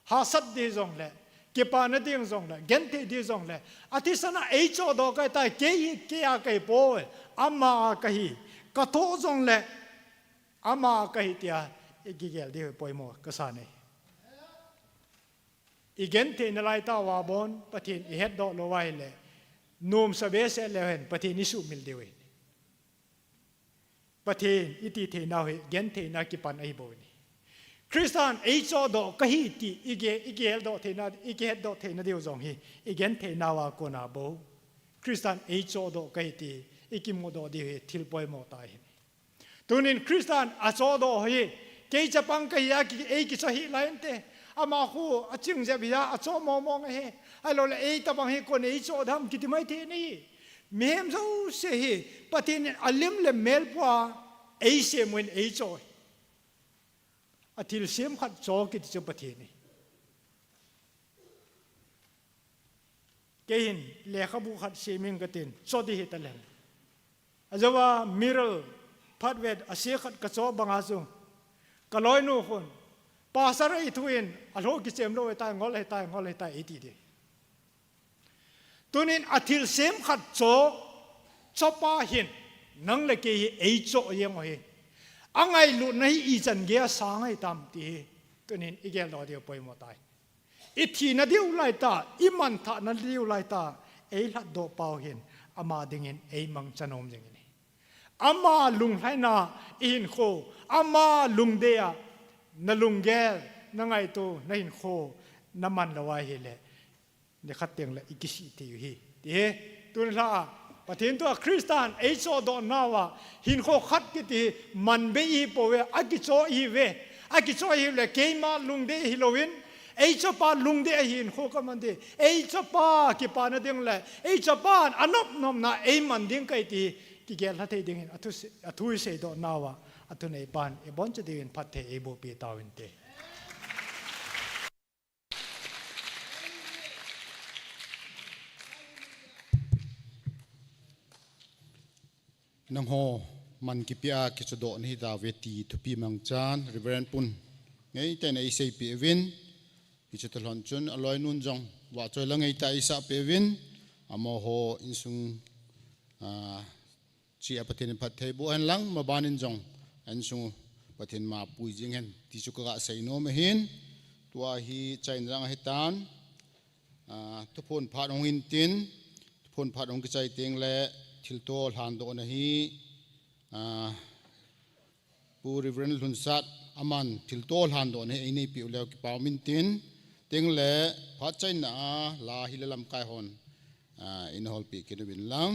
ฮาสัดดีจงเล่กิปานดีจงเล่เกนเทดีจงเล่อาทิสนาเอโจโดก็ตายเกียกายโปอามาก็ฮีกะโตจงเล่อามาก็ฮีเตียอีกเกลดีปอยโมก็สานีอีเกนเทนไลตาวาบอนปะทินอีเฮดโดโลไวเล่นูมสเบสเลเวนปะเทนิสุมิลเดวินปะเทนอิติเทนาเฮเกนเทนากิปันไอโบนีคริสตันเอโจโดกะฮีติอีเกเฮดโดเทนาอีเกเฮดโดเทนาเดียวจงฮีอีเกนเทนาวาโกนาโบคริสตันเอโจโดกะฮีติอีกิโมโดดีเฮทิลปอยโมตายตุนินคริสตันอาโจโดฮีเกยจะปังกะฮีอากิเอกิสฮีไลน์เตอามาคูอาจิงเจบิยาอาโจมองเฮไอ้เราเลยตะบังเฮคนเอโจดำกิติไม่เทนี่เมมเจ้าเสียปฏิเนอลิมเลเมลปัวเอเซมวนเอโจอาทิลเสียมขัดโจกิติจะปฏินี่เกหินเลขบุขัดเซมิงกตินโจดีเฮตเลนอาจจะว่ามิรล พัดเวดอาเซียขัดกระโจบังอาซุงกะลอยนูคนปาสระอิทุอินอโลกิเจมโลไอตายงอเลยตายงอเลยตายอีทีเดีตัวนี้อาทิลเซมขัดโจชอบปาหินนังเลกีเอโจยังไงอังไงลุนให้อีจันเกียสางให้ตามตีตัวนี้อีเกลอเดียวไปหมดตายอีทีนัดเดียวไล่ตาอีมันทานัดเดียวไล่ตาเอลัดโดเปาหินอามาดิ่งหินเอมังจันอมอย่างนี้อามาลุงให้นาอินโคอามาลุงเดียนลุงแกนังไงตัวนหินโคน้ำมันละวายเฮเลเนี่ยขัดเตียงละอีกิสิติอยู่ฮีดีตัวนี้ละประเทศตัวคริสเตียนเอโซโดนาวาหินโคขัดกิติมันเบยีโปเวอากิโซอีเวอากิโซอีเลเกมาลุงเดฮิโลวินเอชปาลุงเดหินโคกมันเดเอชปากิปานเดียงเลยเอชปาอันนบนมนาเอมันเดียงไกตีกิเกลทัดเดียงอัตุเสดนาวาอัตุเนปานเอบอนจะเดียงพัดเทเอโบปีตาวินเตนังโฮมันกิปิอากิจโดนี่ดาเวตีทุปีมังจานริเวรนปุนไงแต่ในเซปีวินกิจตลอดจนอลอยนุนจงว่าจอยละไงแต่อิสาเปวินอโมโฮอินซุงชีอปฏิเนพัทเทบุอันลังมาบานินจงอันซุงปฏิเนมาปุยจิงเห็นที่สุกกะใส่โนมเห็นตัวฮีใจนังเหตุการณ์ทุกคนผ่านองอินตินทุกคนผ่านองกิจใจเตียงและทิลโตหานโดนะฮีปูริเวนลุนซัดอามันทิลโตหานโดนะฮีนี่ปิวเลวกิปามินตินเตียงและพัดใจน่าลาฮิเลลัมไกฮอนอินฮอลปีกินวินลัง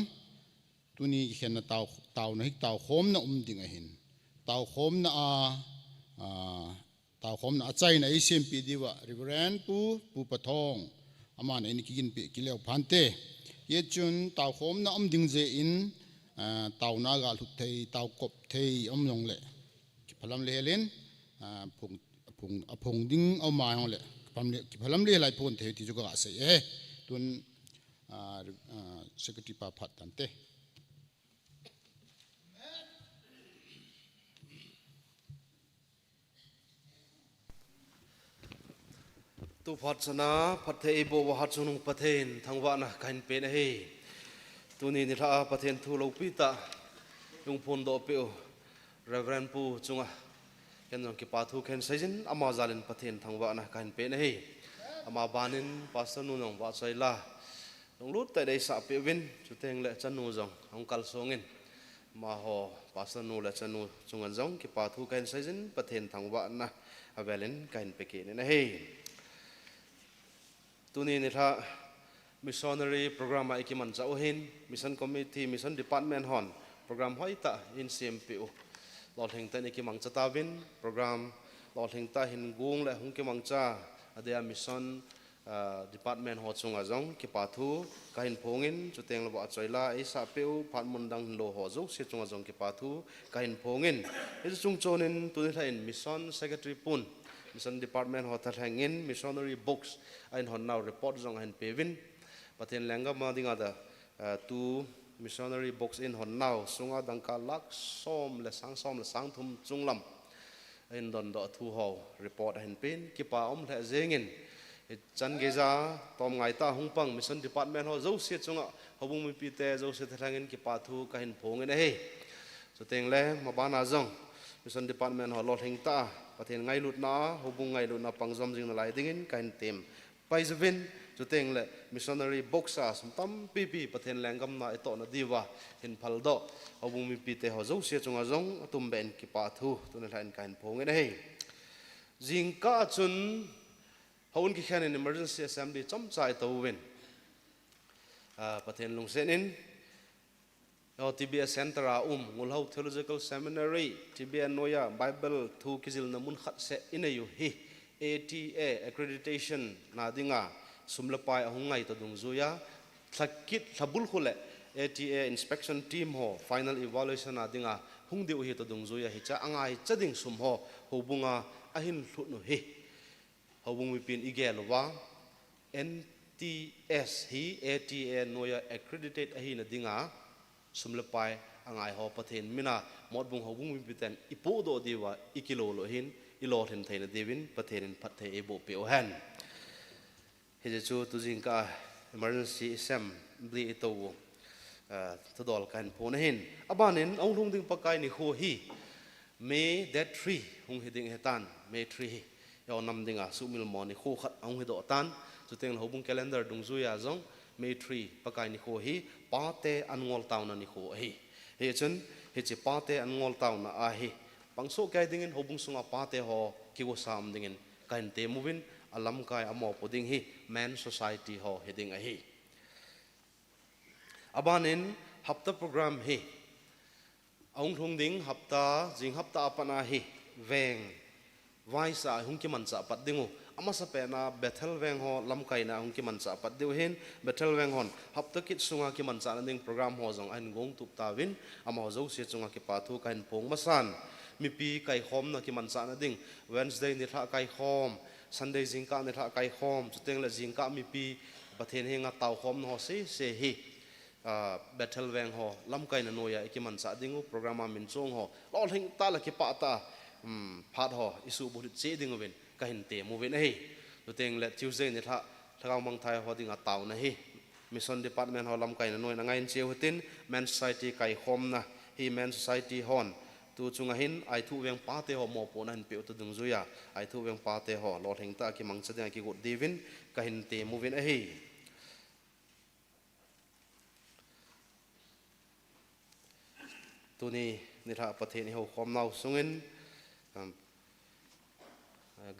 ตัวนี้เห็นนะเตานะฮิเตาโคมนะดิ่งเห็นเตาโคมนะเตาโคมนะใจนะไอเซียมปีดีวะริเวนปูปะทองอามันไอ้นี่กินปีกิเลวพันเตเยจุนเต่าโคมน่าดิ่งเจอินเต่านากาลุเทยเต่ากบเทยลงเละพลัมเลเลนพงดิ่งเอามาลงเละพลัมเลไหลพงเทยที่จุกอาศัยตุนสกติปาพัดตันเตตุพัฒนาพัฒเทโบวหัดสุนุงประเทศทางวานะกันเป็นเฮตัวนี้นิราประเทศทุลปิตาลุงพลโดเปียวเรเวรนปูจุงะกันยังกิปาทุกันเซจินอามาซาลินประเทศทางวานะกันเป็นเฮอามาบานินปัสนุนงวัดไซลาลงลุดแต่ได้สับเปวินจุดเองเละจันนูจงองคัลสงินมาหอปัสนุเละจันนูจุงอันจงกิปาทุกันเซจินประเทศทางวานะอาเวลินกันเปกินเฮตัวนี้นี่ท่า missionary program ไอ้กิมันจะเอาเห็น mission committee mission department ฮอนโปรแกรมห้อยตาอิน CMPO หลอดแห่งแต่ในกิมังจะตาวินโปรแกรมหลอดแห่งตาหินกุ้งและหงกิมังจ้าเดีย mission department หอดจงอาจงกิปาทูกาหินพงินจุดเตียงระบบใจลาไอ้สาเปียวผ่านมุนดังโลหอจุกเสียจงอาจงกิปาทูกาหินพงินไอ้จุงโจนินตัวนี้ท่าอิน mission secretary ปุ่นmission department หอทัดแห่งอิน missionary books ไอ้หอนนาว report จงเห็นเปวินประเทศแหลงก็มาดิ่งอาดตู missionary books อินหอนนาวสุงอาดังกาลักซ้อมและสังทุ่มจุงลำไอ้ดอนดอทูฮาว report เห็นเป็นกิปาอมและเจงินจันเกจาตอมไงตาหงปัง mission department หอเจ้าเสียจงอ่ะเขาบุ้งมีปีเตเจ้าเสียทัดแห่งอินกิปาทูก็เห็นพงเงินเฮ้สุดเต็งแหลมาบ้านอาจง mission department หอหลอดแห่งตาประเทศไงลุดนาเขาบุ้งไงลุดนาปังจอมจิงนาไลดิ่งอินก็เห็นเต็มไปจวินจุดเต็งเลย missionary box สมตั้มปีประเทศแหลงกำนาไอโตนดีว่าเห็นพัลโดเอาบุ้งมีปีเตเขาเจ้าเสียจงอาจงตุ้มเบนกิปาทูตัวนี้แหละการพงเงินเฮ้จิงก้าจุนเขาอุนกิแค่ใน emergency assembly จำใจตัววินประเทศลุงเซนินเอา TBS Center งูเห่า Theological Seminary TBS Noya Bible ทูกิจิลน้ำมันขัดเสอินอยู่ฮี ATA accreditation นาดิ่งอ่ะสมละไปเอาหงไงตัวดงจุยาทักกิดทับบุลคุเล่ ATA inspection team หอ final evaluation นาดิ่งอ่ะหงเดียวฮีตัวดงจุยาฮิจ้าอ่างไงจะดิ่งสมหอหูบุงอ่ะอาหินหลุดหนูฮีหูบุงมีปีนอีเกลว่า NTS ฮี ATA Noya accredited อาหินนาดิ่งอ่ะสมละไป angai ho pathin mina mod bung ho bung mi piten ipo do diwa ikilo lo hin ilo then theina devin pathin phat the ebo pe o han he je chu tu jing ka emergency sem bli to tadol kan phone hin abanin ong lung ding pakai ni ho hi May that tree hung hiding hetan May tree yaw nam dinga sumil mo ni ho khat ong hido tan chu teng ho bung calendar dung zu ya zong May tree pakai ni ho hi pa te angol taw na ni ho hi he chun he che pa te angol taw na a hi pangso kai dingin ho bung sunga pa te ho kiwo sam dingin kain te movin alam kai amo poding hi man society ho hiding a hi abanin hafta program hi ong thung ding hafta jing hafta apana hi veng vaisa hung ki man cha pat dingu ama sa pe na bethel veng ho lam kai na hung ki man cha pat deu hin bethel veng hon hafta kit sunga ki man cha na ding program ho jong an gong tup ta win ama zo se chunga ki pa thu kain pong masan mi pi kai khom na ki man cha na ding Wednesday ni tha kai khom Sunday jing ka ni tha kai khom chuteng la jing ka mi pi pathen he nga taw khom no se hi battle veng ho lam kai na noya ekiman sa dingu programa min chong ho lol hing ta la ki pa ta phat ho isu bu che ding wen ka hin te mu wen hi to teng le Tuesday ni tha thagaw mang thai ho ding a taw na hi mission department ho lam kai na noi na ngain che hutin man society kai khom na hi man society hon tu chunga hin ai thu veng pa te ho mo pon han pe tu dung zuya ai thu veng pa te ho lol hing ta ki mang chadeng ki gut divin ka hin te mu wen hi tu ni tha pathe ni ho khom nau sungin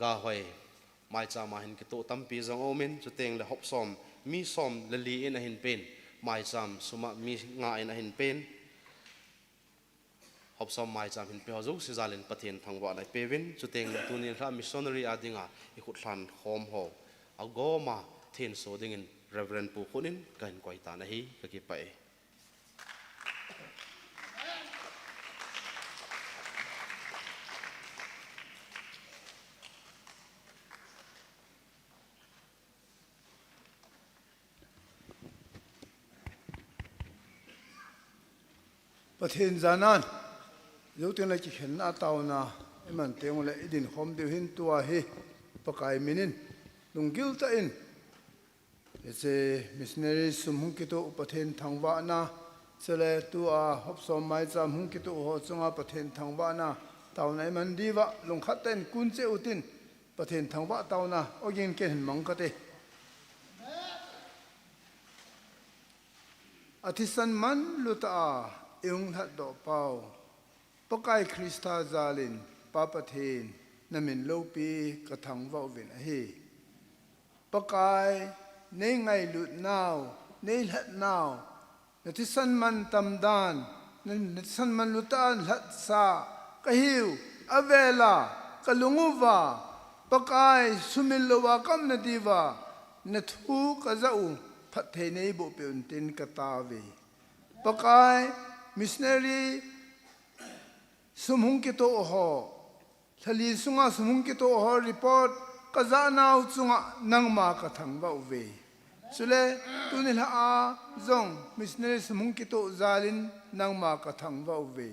ga hoi mai cha ma hin ki to tampi jong omin chu teng le hop som mi som le li in a hin pen mai cham suma mi nga in a hin pen hop som mai cham hin pe ho zo si zalin pathen thangwa lai pevin chu teng le tu ni tha missionary adinga i khut hlan khom ho agoma then so dingin reverend pu khunin kan koi ta na hi ka ki pai Pathin zanan yotin la chi khen na taw na eman teng le idin khom de hin tua hi pakai minin lungil ta in ese missionary sum hung ki to pathin thangwa na chele tua hop som mai cham hung ki to ho chunga pathin thangwa na taw na man diwa lung khaten kun che utin pathin thangwa taw na ogin ke hin mang ka te athisan man luta yung hat do pau pakai Krista zalin papathin namin lopi kathang vau vin hi pakai nei ngai lut naw nei hat naw natisan man tamdan natisan man lutan hat sa kahiu avela kalunguva pakai sumilowa kam na diva nathu kazau phathe nei bo pe untin katawe pakai missionary sumhung ki to ho thali sunga sumhung ki to ho report kaza naw chunga nangma ka thangwa uwe sule tunil a zong missionary sumhung ki to zalin nangma ka thangwa uwe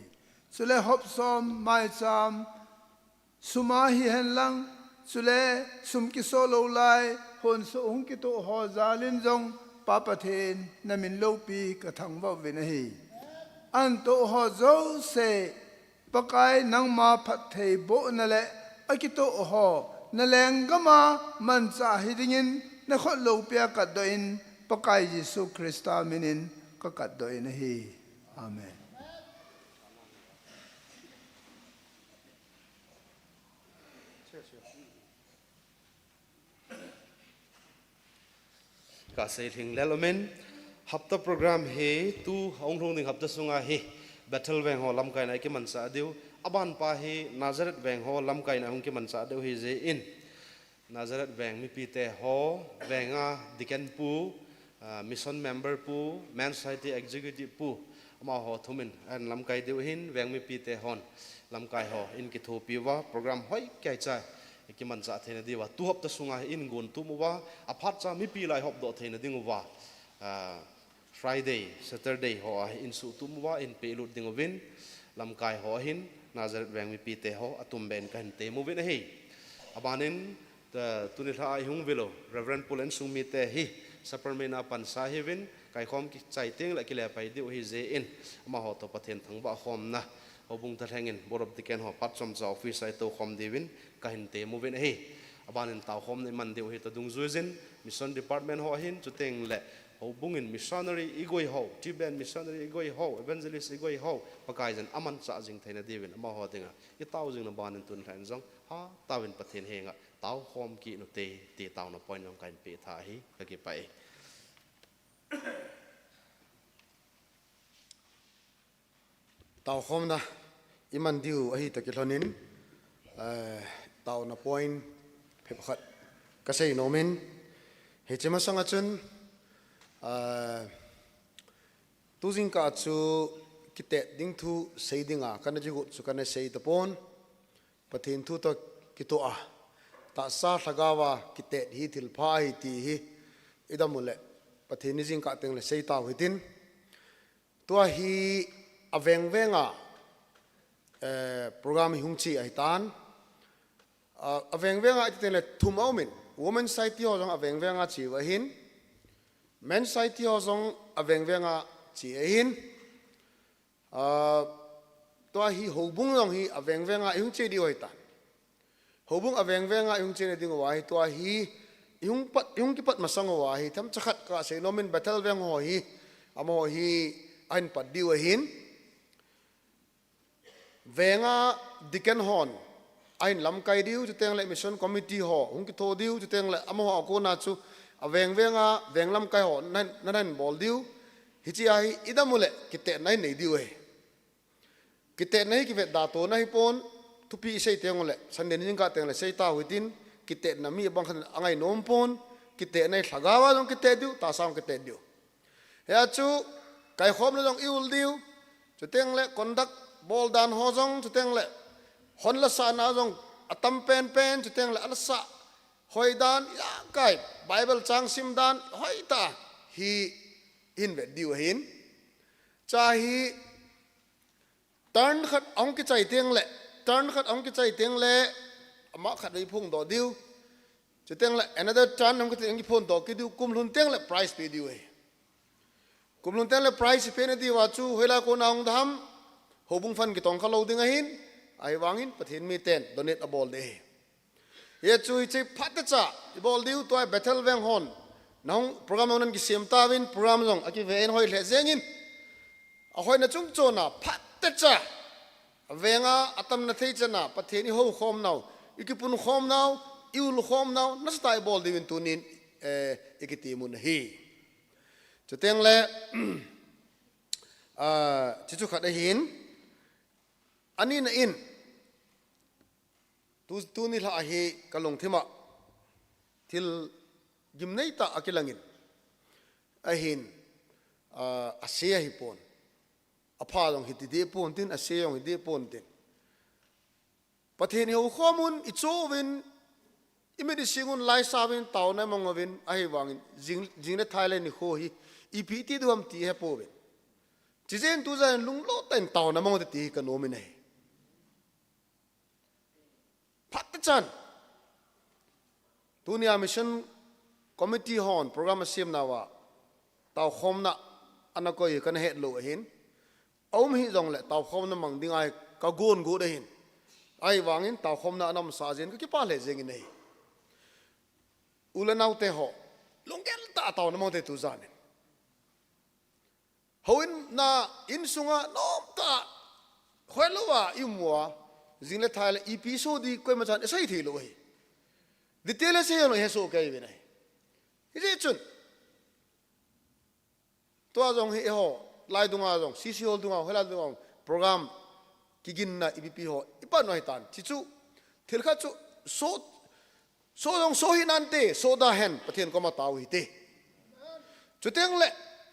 sule hop som mai cham suma hi hen lang sule sum ki solo lai hon so hung ki to ho zalin zong papathin namin lopi ka thangwa venahi an to ho zo se pakai nang ma phat thei bo na le akito ho na lengama man cha hidingin na kho lopia ka doin pakai Jesu Krista minin ka ka doin hi amen ka sei thing lelomen hafta program he tu ong thong ding hafta sunga he battle veng ho lam kai na ki man sa deu aban pa he Nazareth veng ho lam kai na hong ki man sa deu he je in Nazareth veng mi pi te ho venga diken pu mission member pu man society executive pu ma ho thumin an lam kai deu hin veng mi pi te hon lam kai ho in ki thu pi wa program hoi kai chai ki man cha thena diwa tu hop ta sunga in gun tu muwa aphat cha mi pi lai hop do thena dinguwa Friday Saturday ho in su tumwa in pe lut dingovin lam kai ho hin Nazareth weng mi pi te ho atum ben kan te movin hi abanin the tunitha ai hung velo Reverend Pulen sung mi te hi sapermena pan sa hivin kai khom ki chai ting la ki le pai diu hi ze in ma ho to pathen thang ba khom na hobung ta thangin borop tiken ho pat som za office ai to khom divin kahin te movin hi abanin taw khom ne man diu hi ta dung zuizin mission department ho hin chuteng le hobungin missionary igoi ho tiben missionary igoi ho evangelist igoi ho pakai jan aman cha jing thaina divin ma ho tinga i taw jing na banin tun than jong ha tawin pathen henga taw khom ki no te taw na point ong kain pe tha hi ka ki pai tàu khom na iman diu ahi takilhonin tàu na point phep khat kasei nomin he chema sanga chun tu jing ka chu kite ding thu sei dinga kana jigu chu kana sei tapon pathin thu to kito a ta sa thagawa kite hi thil phai ti hi idamule pathin ni jing ka teng le sei taw hitin tua hi aveng venga program hung chi ai tan aveng venga iteng le thumau min women side ti ho jong aveng venga chi wa hin men side ti ho jong aveng venga chi a hin to hi hobung jong hi aveng venga hung chi di hoi ta hobung aveng venga hung chi ding wa hi to hi hung ki pat masang wa hi tham chakhat ka se nomin battle veng ho hi amo hi ein pat di wa hin venga diken hon ein lam kai diu chu teng le mission committee ho hung ki tho diu chu teng le amo ho ko na chu aveng venga veng lam kai ho nan bol diu hi chi ai idamule kite nai nei diu he kite nai ki vet da to nai pon thupi sei teng le sanden ning ka teng le sei ta huitin kite na mi bang khan angai nom pon kite nai thagawa jong kite diu ta sam kite diu ya chu kai khom le jong iul diu chu teng le conduct bol dan ho jong chu teng le hon la sa na jong atam pen chu teng le al sa hoi dan ya kai bible chang sim dan hoi ta hi in ve diu hin cha hi turn khat ong ki chai teng le turn khat ong ki chai teng le ama khat dei phung do diu chu teng le another turn ong ki teng ki phun do ki diu kum lun teng le price pe diu he kum lun teng le price pe na diu wa chu hela ko na ong dham hobung fan ki tong khalo ding a hin ai wangin pathin mi ten donate a bol de ye chui che phat cha bol diu toy battle veng hon nong program onan ki sem ta win program jong aki ve en hoi le zengin a hoi na chung chona phat cha venga atam na thei chana patheni ho khom naw ikipun khom naw iul khom naw na stai bol diwin tunin ikiti mun hi chuteng le chichu khada hin ani na in tu ni la hi kalong thema til gimnei ta akilangin ahin asia hi pon apha long hi de pon tin asia long hi de pon tin patheni ho khomun ichowin imedi singun lai sabin tauna mongowin ahi wangin jingle thailand ni ho hi ipt duam ti he povin chizen tu zan lung lo ten tauna mong ti ka nomin hai Patachan Tunia mission committee hon program sim nawa tau khom na anakoi kan het lo hin om hi jong le tau khom na mang ding ai ka gon go de hin ai wangin tau khom na anam sa jen ki pa le jeng nei ulanau te ho longel ta tau na mo te tu zan hoin na in sunga nom ta khwelwa imwa jingle thai episode koi machan esai thi lo hi detail se lo he so kai benai ije chun to ajong he ho lai dunga jong cc hol dunga hela dunga program kigin na ebp ho ipa no hitan chichu thilkha chu so jong so hi nan te so da hen pathen ko ma taw hi te chuteng le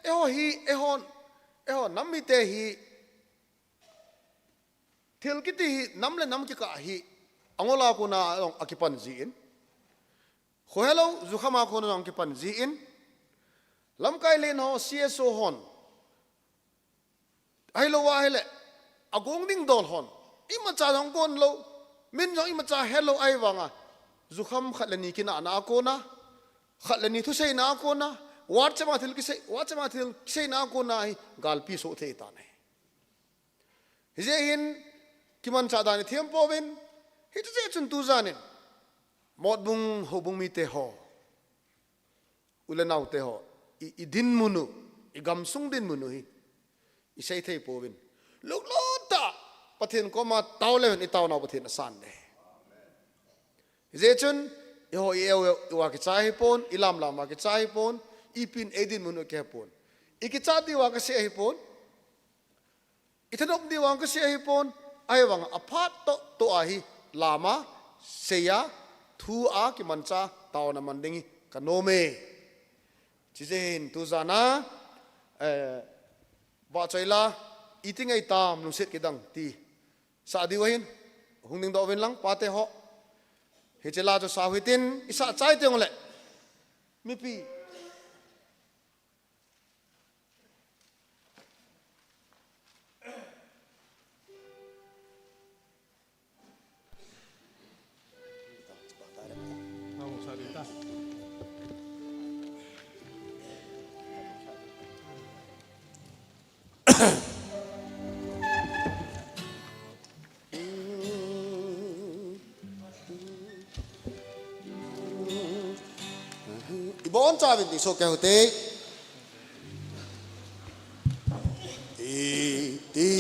e ho hi e ho nammi te hi thil kiti namle nam ki ka hi angola ko na ong akipan ji in khohelo zukhama ko na ong kipan ji in lam kai len ho CSO hon ai lo wa hele agong ding dol hon ima cha dong kon lo min jong ima cha hello ai wanga zukham khatlani kina na ko na khatlani thu sei na ko na wat chama thil ki sei na ko na gal pi so the ta ne je hin kiman cha da ni thiam po bin hi je chun tu zanin mod bung ho bung mi te ho ulanau te ho i din munu i gam sung din munu hi i sei thei po bin luk lo ta pathin ko ma taw le ni taw na pathin san ne je chun i ho i wa ki chai pon ilam lam ma ki chai pon i pin edin munu ke pon i ki cha di wa ka se hi pon i thanok di wa ka se hi pon ai wang aphat to a hi lama seya thu a ki mancha taw na mandingi kanome chizen tu zana ba chaila eating ai tam lu set ki dang ti sa di wahin hungning do wen lang pate ho he chela jo sa hitin isa chai te ngole mi pi ibon cha bin ti so ke hote ti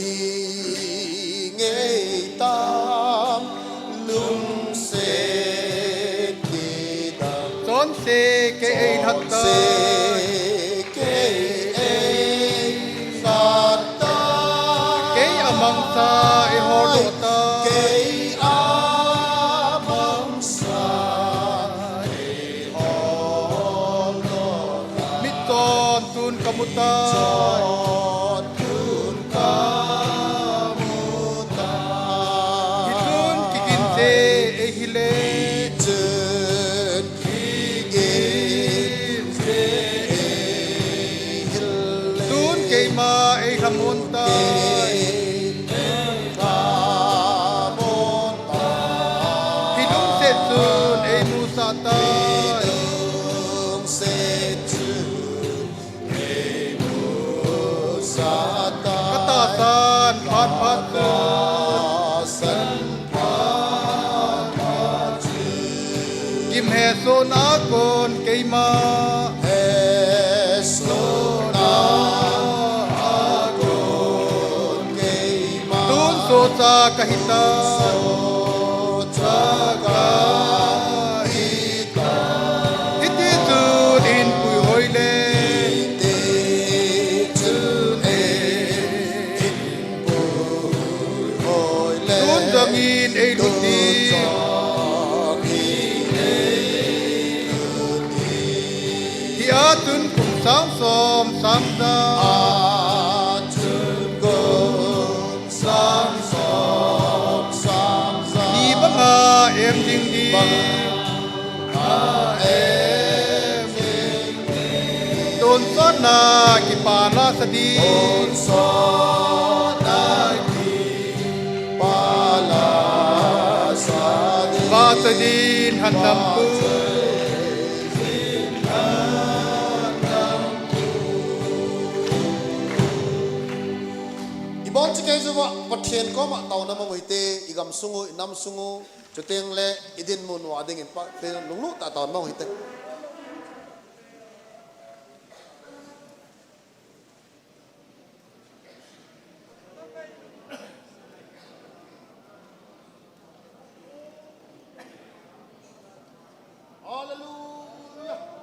nge tam lung se ki dam son se ke ai thak ta ke ai sat ta ke amang sa e ho lo ta ke amang sa mit ton tun kamuta hitun kikin se e hile tun ke ma e hamunta hidung se tun e musata katasan phat phat kim he so na kon ke ma tun so cha kahita iti tu din pui hoile tun dangin e luti hi atun kum sang som sam da di banga em ding di ton son na ki pa na sa di va sa din han nam tu ibon chi kai zuwa pathian ko ma taw na ma moite igam sungu nam sungu chuteng le idin mun wa ding in pa pe lunglu ta taw ma hoite hallelujah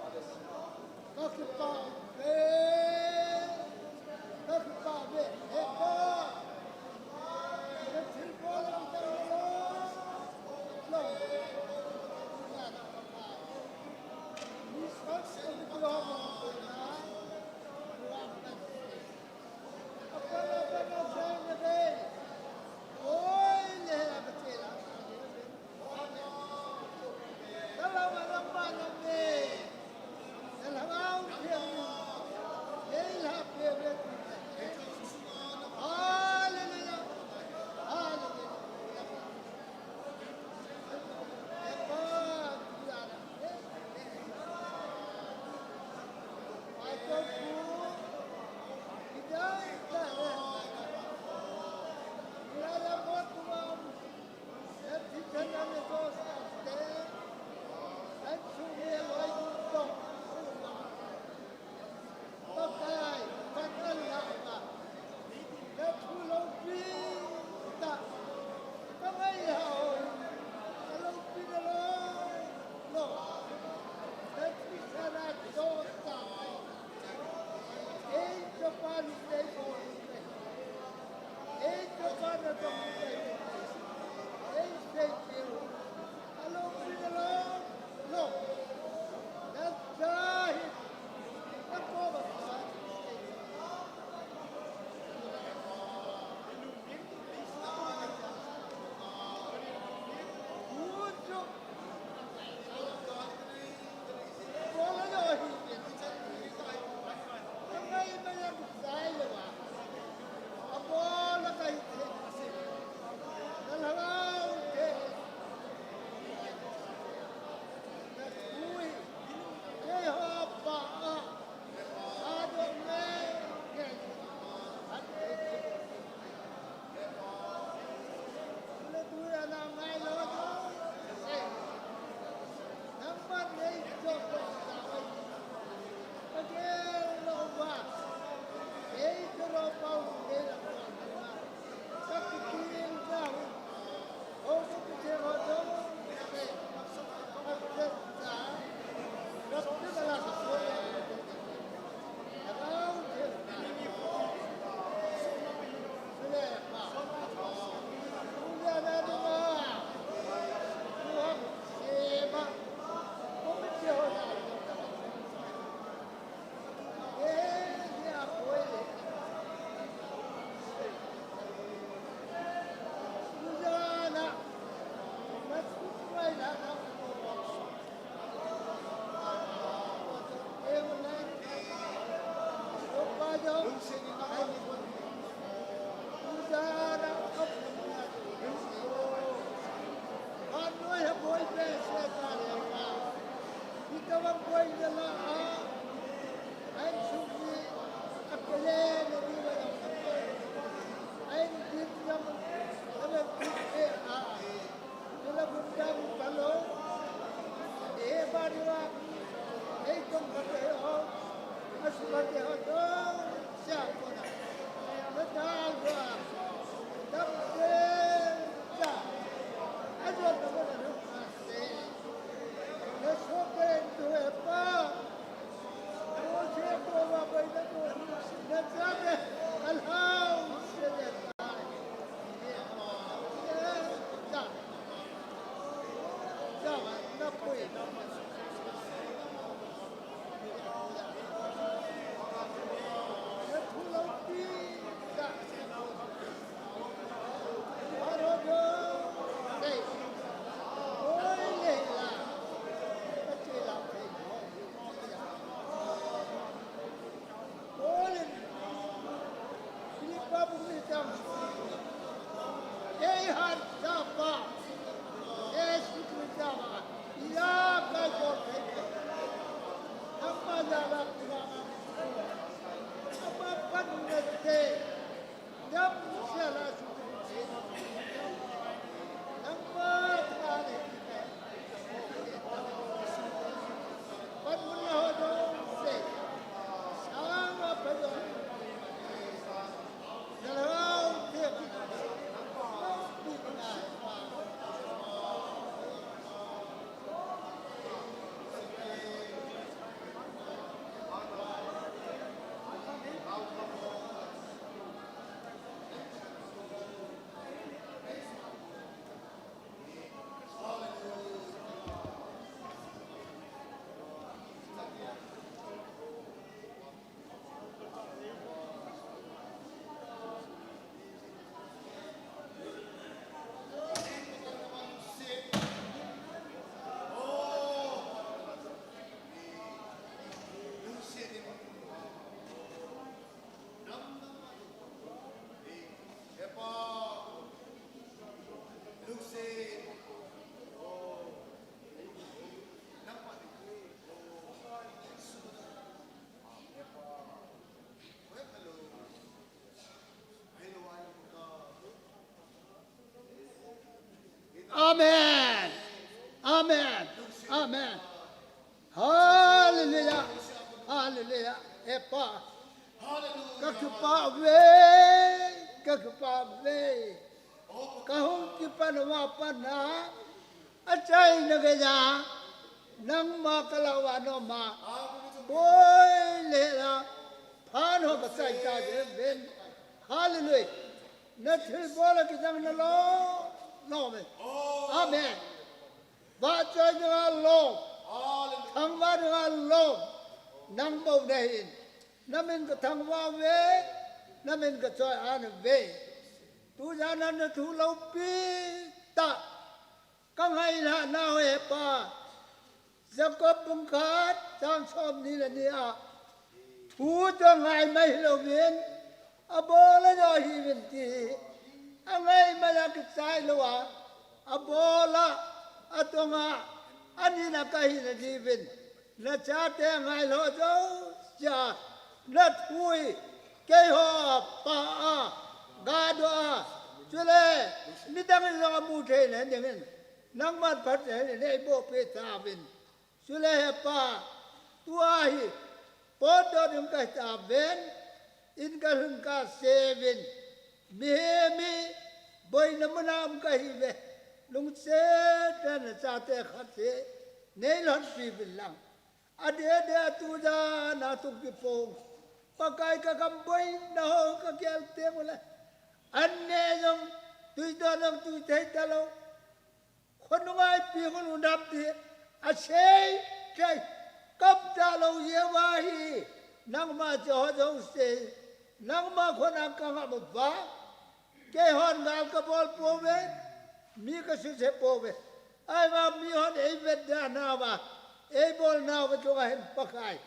Amen. Amen. Amen. Hallelujah. Hallelujah. Epa. Kakpa ve. Kakpa ve. Kahong kipanwa pana. Achay nagaya. Nang makalawa no ma. Boy lera. Pano kasay tayo. Hallelujah. Natil bola kitang nalo. No, amen. Baca dengan lo, thangwa dengan lo, nang bau dahin. Namin ke thangwa we, namin ke coy an we. Tu janan na tu lau pi ta, kang hai la na we pa. Jacob bungkat, sang som ni la ni a. Tu jang hai mai lo win, abola jo hi win ti. Angai malaki sai loa abola atonga anina kahina divin na chate angai lo jo ja na thui ke ho pa a ga do a chule midang lo mu the ne ngin nang mat phat ne ne bo pe ta bin chule pa tuahi podo dum ka ta ben in ka hung ka sevin Mihemi boy namanam kahibe lung se tan chate khate neilon pi bilang ade de tuja na tu ki pong pakai ka kam boy na ho ka kyal te mole anne jong tuja nang tu thai talo khonungai pi khon undap ti asei kai kap talo ye wahi nang ma jo jo se nang ma khona ka ma ba ke hon gal ka bol pove mi ka su se pove ai ma mi hon ei vet da na ba ei bol na ba to hen pakai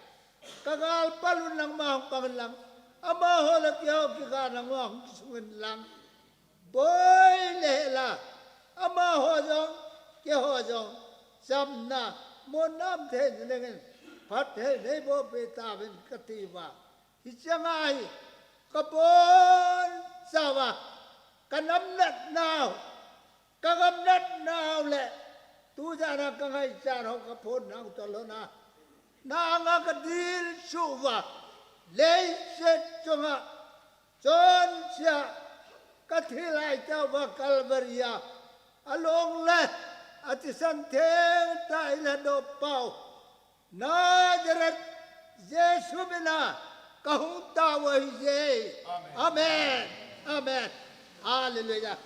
ka gal palun lang ma pang lang ama ho la kyo ki ga na ngong sun lang boy le la ama ho jong ke ho jong sam na mon nam the ne ngen phat the ne bo pe ta ben ka ti wa hi changai ka bon sa wa ka nam nat nào ka gam nat nào le tu ja na ka ngai cha ho ka phon nang to lo na nga ka dil su wa le set chunga chon sia ka thi lai cha wa kalvaria along le ati san the tai la do pau Nazaret Giêsu bena ka hu ta wa ye amen amen hallelujah